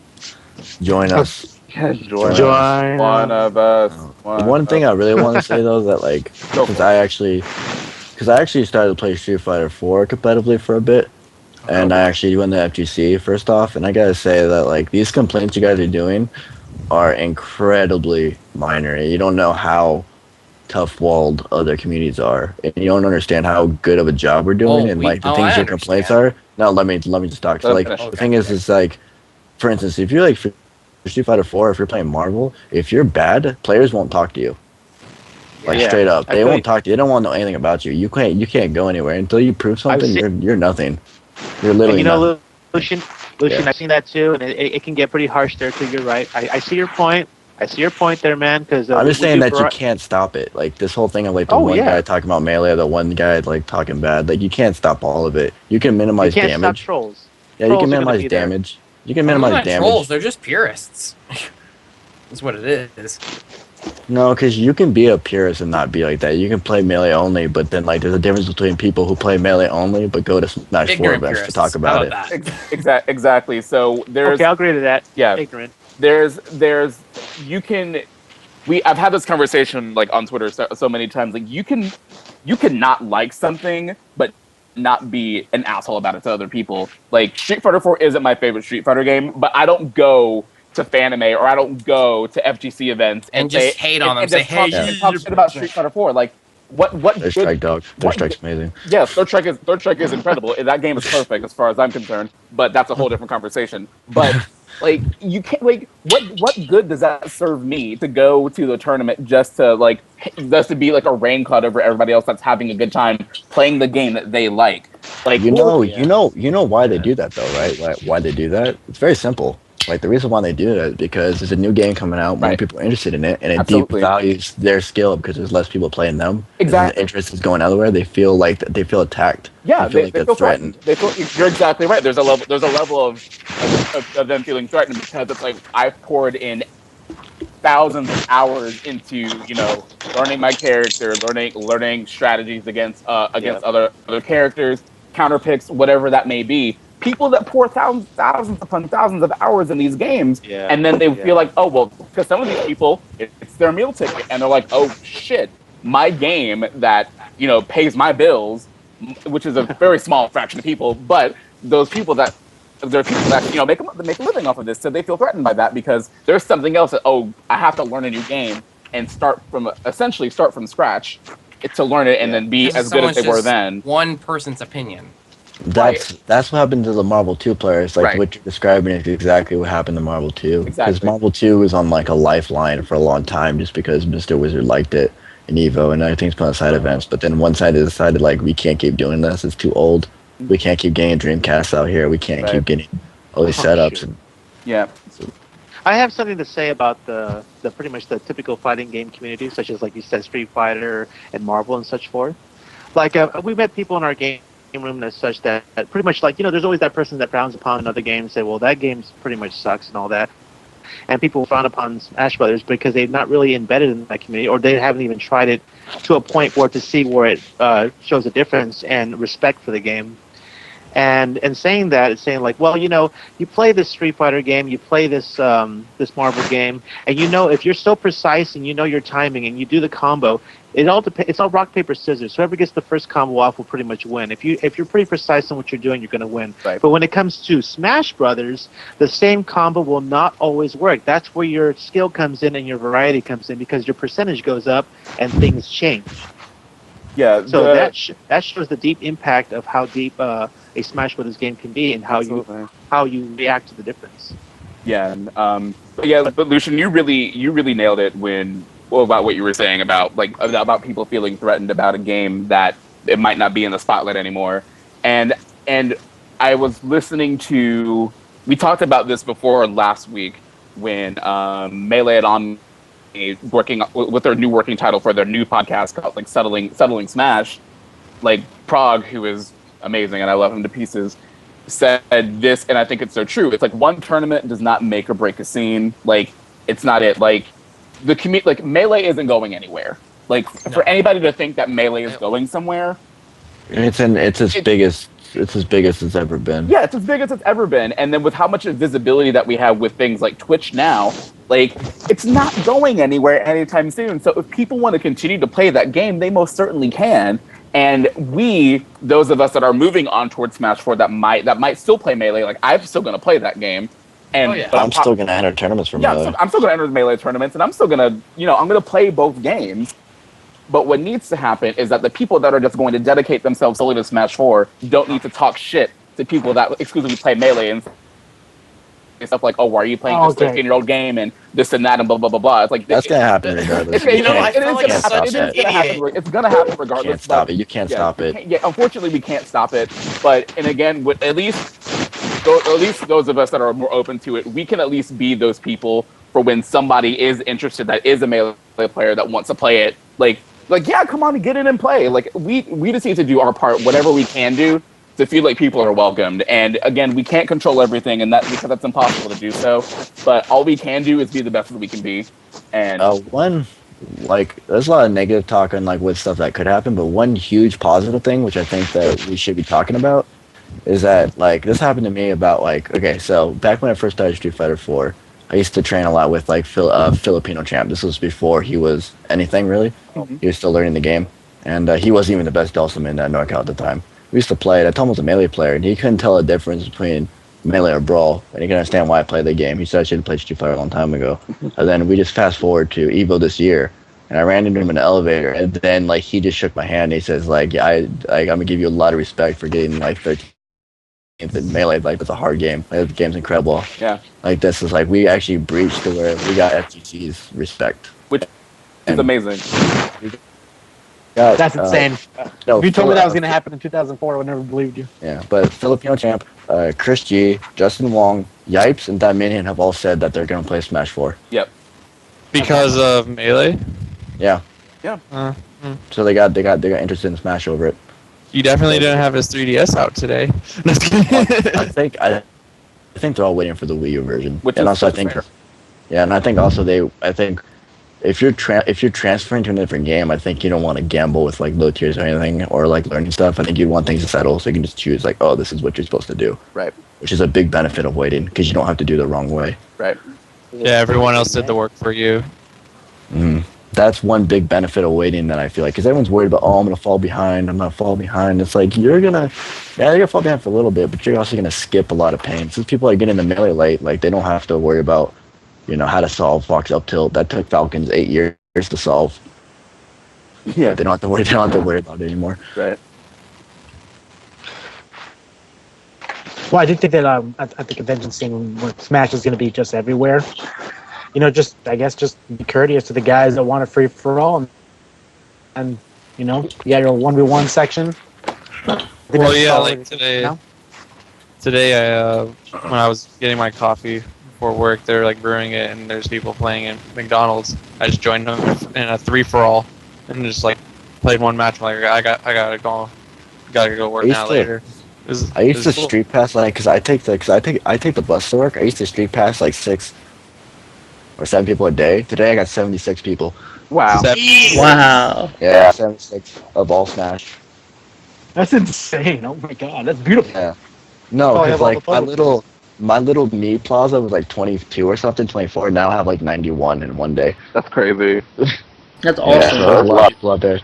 Join us. Join one of us. One thing I really want to say though is that because I actually started to play Street Fighter 4 competitively for a bit, and I actually won the FGC first off, and I gotta say that these complaints you guys are doing are incredibly minor. You don't know how tough-walled other communities are, and you don't understand how good of a job we're doing, the things your complaints are. No, let me just talk. So the thing is for instance, if you're Street Fighter 4, if you're playing Marvel, if you're bad, players won't talk to you. Straight up, they won't talk to you. They don't want to know anything about you. You can't go anywhere until you prove something. You're nothing. You're literally nothing. Lucian, I've seen that too, and it can get pretty harsh there too. You're right. I see your point. I see your point there, man. Because I'm just saying that you can't stop it. This whole thing of the one guy talking about melee, the one guy talking bad. You can't stop all of it. You can minimize damage. You can't stop trolls. Yeah, you can minimize damage. You can minimize damage. Trolls, they're just purists. That's what it is. No, because you can be a purist and not be like that. You can play melee only, but then there's a difference between people who play melee only but go to Smash 4 events to talk about it. Exactly. So there's. Okay, I'll agree to that. Yeah. Ignorant. I've had this conversation on Twitter so many times. You can not like something, but not be an asshole about it to other people. Street Fighter 4 isn't my favorite Street Fighter game, but I don't go to Fanime or I don't go to FGC events And just hate on them. and Say, just talk, hey, and talk shit about Street Fighter 4. Like, what Third good? Strike, dog. Third what Strike's amazing. Yes, Third Strike is incredible. That game is perfect as far as I'm concerned. But that's a whole different conversation. But like, you can't like what good does that serve me to go to the tournament just to be like a rain cloud over everybody else that's having a good time playing the game that they like? Like, you know why they do that though, right? Why they do that? It's very simple. Like the reason why they do that is because there's a new game coming out, more people are interested in it, and it Absolutely. devalues their skill because there's less people playing them. Exactly. And the interest is going elsewhere. They feel like they feel attacked. Yeah, they feel like they're threatened. You're exactly right. There's a level of them feeling threatened because it's like I've poured in thousands of hours into learning my character, learning strategies against other characters, counter picks, whatever that may be. People that pour thousands upon thousands of hours in these games, and then they feel like, oh well, because some of these people, it's their meal ticket, and they're like, oh shit, my game that pays my bills, which is a very small fraction of people, but there are people that make a living off of this, so they feel threatened by that because there's something else that I have to learn a new game and start from scratch to learn it and then be as good as they were then. One person's opinion. That's what happened to the Marvel 2 players. Like what you're describing is exactly what happened to Marvel 2. Because Marvel 2 was on like a lifeline for a long time just because Mr. Wizard liked it in Evo and everything's put on side events. But then one side decided like we can't keep doing this. It's too old. We can't keep getting Dreamcast out here. We can't keep getting all these setups. And, I have something to say about the pretty much the typical fighting game community, such as like you said, Street Fighter and Marvel and such forth. Like we met people in our game room as such that pretty much like there's always that person that frowns upon another game and say, well, that game's pretty much sucks and all that. And people frown upon Smash Brothers because they're not really embedded in that community, or they haven't even tried it to a point where to see where it shows a difference and respect for the game. And saying that, it's saying like, well, you play this Street Fighter game, you play this this Marvel game, and if you're so precise and your timing and you do the combo, it's all rock paper scissors. Whoever gets the first combo off will pretty much win. If you're pretty precise in what you're doing, you're going to win. Right. But when it comes to Smash Brothers, the same combo will not always work. That's where your skill comes in and your variety comes in because your percentage goes up and things change. Yeah. So that shows the deep impact of how deep a Smash Brothers game can be and how you react to the difference. Yeah. But Lucian, you really nailed it about what you were saying about people feeling threatened about a game that it might not be in the spotlight anymore. And I was listening to, we talked about this before last week when Melee and On working with their new working title for their new podcast called like Settling Smash. Like Prague, who is amazing and I love him to pieces, said this, and I think it's so true. It's like one tournament does not make or break a scene. Like it's not it. Like like Melee isn't going anywhere. Like for anybody to think that Melee is going somewhere, it's as big as it's ever been. Yeah, it's as big as it's ever been. And then with how much visibility that we have with things like Twitch now, like it's not going anywhere anytime soon. So if people want to continue to play that game, they most certainly can. And those of us that are moving on towards Smash 4 that might still play Melee, like I'm still going to play that game. And but I'm still going to enter tournaments for Melee. I'm still going to enter Melee tournaments, and I'm still going to, I'm going to play both games. But what needs to happen is that the people that are just going to dedicate themselves solely to Smash 4 don't need to talk shit to people that exclusively play Melee and stuff like, oh, why are you playing this 13-year-old game and this and that and blah, blah, blah, blah. It's like that's going to happen regardless. It's going to happen regardless. You can't stop it. You can't stop it. Yeah, unfortunately, we can't stop it. But, and again, at least those of us that are more open to it, we can at least be those people for when somebody is interested, that is a Melee player that wants to play it, like yeah, come on and get in and play. Like we just need to do our part, whatever we can do to feel like people are welcomed. And again, we can't control everything, and because that's impossible to do so. But all we can do is be the best that we can be. And there's a lot of negative talk on like with stuff that could happen, but one huge positive thing, which I think that we should be talking about, is that like this happened to me about so back when I first started Street Fighter 4. I used to train a lot with Filipino champ. This was before he was anything really. Mm-hmm. He was still learning the game, and he wasn't even the best Dulcimer in Norcal at the time. We used to play it. I told him I was a Melee player, and he couldn't tell the difference between Melee or Brawl, and he can understand why I play the game. He said I should have played Street Fighter a long time ago. And then we just fast forward to Evo this year, and I ran into him in the elevator, and then like he just shook my hand. And he says like, yeah, I'm gonna give you a lot of respect for getting like 13th in Melee. Like it's a hard game. Like, the game's incredible. Yeah. Like this is like we actually breached to where we got FTC's respect. Which is amazing. That's insane. No, if you told me that was going to happen in 2004, I would never believed you. Yeah, but Filipino champ, Chris G, Justin Wong, Yipes, and Dominion have all said that they're going to play Smash 4. Yep. Because of Melee? Yeah. Yeah. So they got interested in Smash over it. You definitely didn't have his 3DS out today. I think they're all waiting for the Wii U version. Which and is also I think fair. yeah, and I think also if you're transferring to a different game, I think you don't want to gamble with like low tiers or anything or like learning stuff. I think you want things to settle so you can just choose like, oh, this is what you're supposed to do. Right. Which is a big benefit of waiting because you don't have to do the wrong way. Right. Yeah, everyone else did the work for you. That's one big benefit of waiting that I feel like because everyone's worried about, oh, I'm gonna fall behind. It's like you're gonna fall behind for a little bit, but you're also gonna skip a lot of pain. Since people are getting into Melee late, like they don't have to worry about how to solve Fox up tilt. That took Falcons 8 years to solve. Yeah. They don't have to worry about it anymore. Right. Well, I did think that at the convention scene, Smash is going to be just everywhere. I guess just be courteous to the guys that want a free for all, and you got your 1v1 section. Well, yeah, like today. Today, when I was getting my coffee before work, they're like brewing it, and there's people playing in McDonald's. I just joined them in a 3-for-all, and just like played one match. I'm like, gotta go work now later. I used to street pass because I take the bus to work. I used to street pass like 6 or 7 people a day. Today I got 76 people. Wow. Wow. Yeah, 76 of all Smash. That's insane. Oh my god, that's beautiful. Yeah. No, Probably because have all like the photos. my little me plaza was like 22 or something, 24. Now I have like 91 in one day. That's crazy. That's Yeah, awesome. so there's a lot of people out there.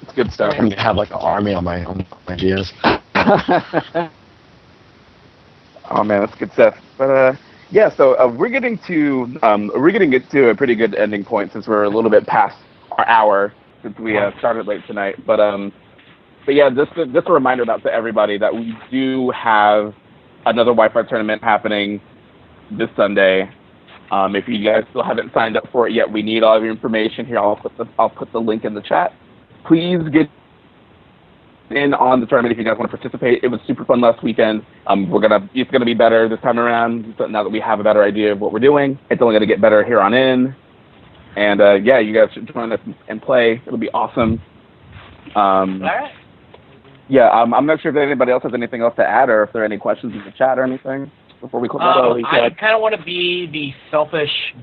It's good stuff. I'm gonna have like an army on my GS. Oh man, that's good stuff. But yeah, so we're getting to a pretty good ending point since we're a little bit past our hour since we started late tonight. But yeah, just a reminder to everybody that we do have another Wi-Fi tournament happening this Sunday. If you guys still haven't signed up for it yet, we need all of your information here. I'll put the link in the chat. Please get in on the tournament if you guys want to participate. It was super fun last weekend. It's gonna be better this time around. So now that we have a better idea of what we're doing, it's only gonna get better here on in. And yeah, you guys should join us and play. It'll be awesome. All right. Yeah, I'm not sure if anybody else has anything else to add, or if there are any questions in the chat or anything before we close. I kind of want to be the selfish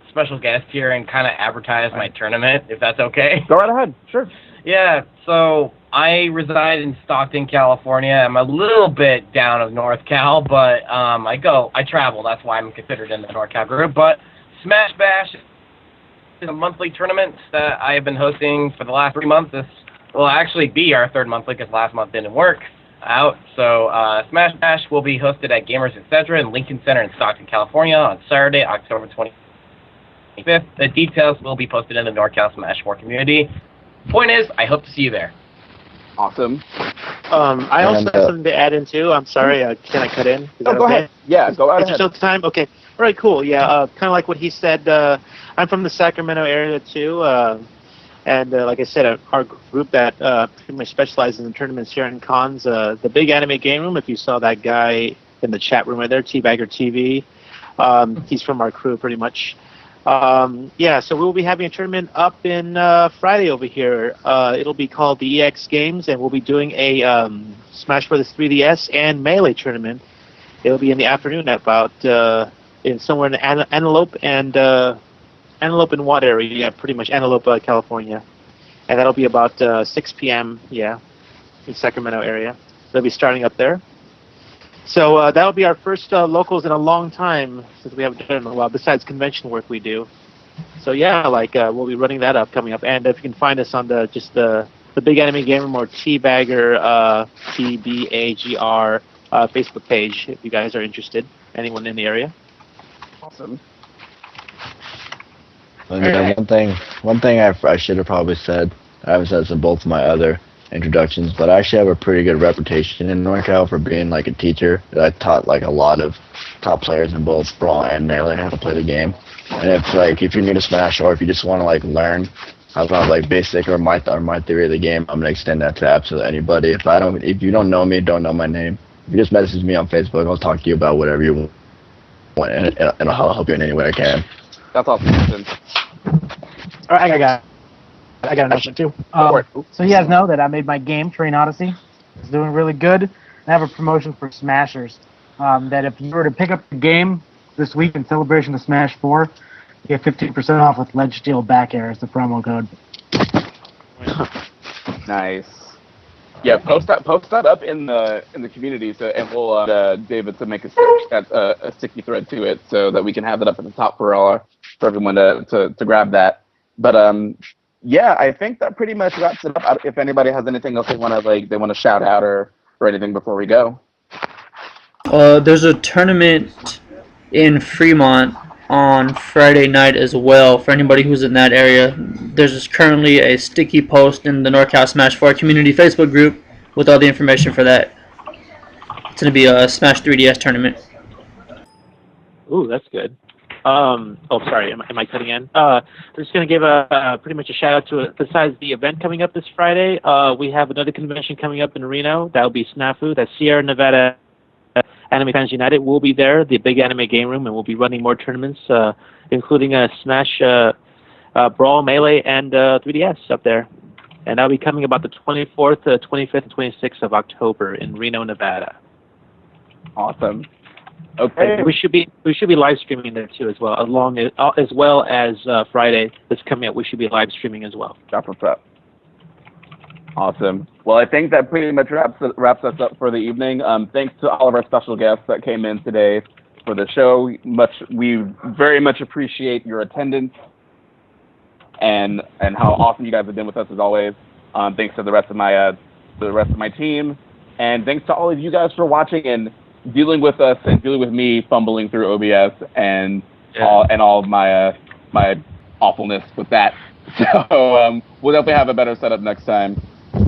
special guest here, and kind of advertise my tournament, if that's okay. Go right ahead. Sure. Yeah. So I reside in Stockton, California. I'm a little bit down of North Cal, but I travel. That's why I'm considered in the North Cal group. But Smash Bash is a monthly tournament that I have been hosting for the last 3 months. This will actually be our 3rd monthly because last month didn't work out. So Smash Bash will be hosted at Gamers Etc. in Lincoln Center in Stockton, California on Saturday, October 25th. The details will be posted in the NorCal Smash 4 community. Point is, I hope to see you there. Awesome. I also have something to add in too. I'm sorry, can I cut in? Is that go okay? ahead. Yeah, go ahead. Still time? Okay. All right, cool. Yeah, kind of like what he said. I'm from the Sacramento area too, and like I said, our group that pretty much specializes in tournaments here and cons. The Big Anime Game Room. If you saw that guy in the chat room right there, Teabagger TV, he's from our crew pretty much. Yeah, so we'll be having a tournament up in Friday over here. It'll be called the EX Games, and we'll be doing a Smash Bros. 3DS and Melee tournament. It'll be in the afternoon at about somewhere in Antelope and what area? Yeah, pretty much Antelope, California. And that'll be about 6 p.m. Yeah, in Sacramento area. They'll be starting up there. So that'll be our first locals in a long time since we haven't done it in a while, besides convention work we do. So yeah, we'll be running that up coming up. And if you can find us on the the Big Anime Game Room or Teabagger, TBAGR Facebook page if you guys are interested. Anyone in the area? Awesome. And then one thing I should have probably said. I haven't said this in both of my other introductions, but I actually have a pretty good reputation in NorCal for being like a teacher. I taught like a lot of top players in both Brawl and Melee how to play the game. And if you're new to Smash or if you just want to like learn about like basic or my theory of the game, I'm gonna extend that to absolutely anybody. If you don't know me, don't know my name. If you just message me on Facebook, I'll talk to you about whatever you want, and I'll help you in any way I can. That's awesome. All right, I got an announcement too. So you guys know that I made my game, Train Odyssey. It's doing really good. I have a promotion for Smashers. That if you were to pick up the game this week in celebration of Smash 4, you get 15% off with Ledge Steel Back Air as the promo code. Nice. Yeah, post that up in the community, and we'll David to make a sticky thread to it so that we can have it up at the top for everyone to grab that. But yeah, I think that pretty much wraps it up. If anybody has anything else they want to shout out or anything before we go. There's a tournament in Fremont on Friday night as well for anybody who's in that area. There's currently a sticky post in the NorCal Smash 4 community Facebook group with all the information for that. It's going to be a Smash 3DS tournament. Ooh, that's good. Oh, sorry, am I cutting in? I'm just going to give pretty much a shout out to it. Besides the event coming up this Friday, we have another convention coming up in Reno. That'll be Snafu. That's Sierra Nevada Anime Fans United. We'll be there, the Big Anime Game Room, and we'll be running more tournaments, including Smash, Brawl, Melee, and 3DS up there. And that'll be coming about the 24th, 25th, and 26th of October in Reno, Nevada. Awesome. Okay. And we should be live streaming there too as well, as well as Friday that's coming up. We should be live streaming as well. Awesome. Well, I think that pretty much wraps us up for the evening. Thanks to all of our special guests that came in today for the show. We very much appreciate your attendance and how awesome you guys have been with us as always. Thanks to the rest of my team, and thanks to all of you guys for watching and dealing with us and dealing with me fumbling through OBS and all of my awfulness with that. So we'll definitely have a better setup next time.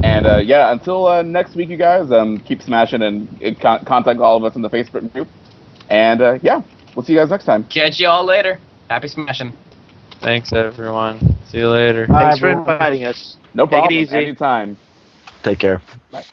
And until next week, you guys, keep smashing and contact all of us in the Facebook group. And we'll see you guys next time. Catch you all later. Happy smashing. Thanks, everyone. See you later. Thanks for inviting us. No problem. Take it easy. Anytime. Take care. Bye.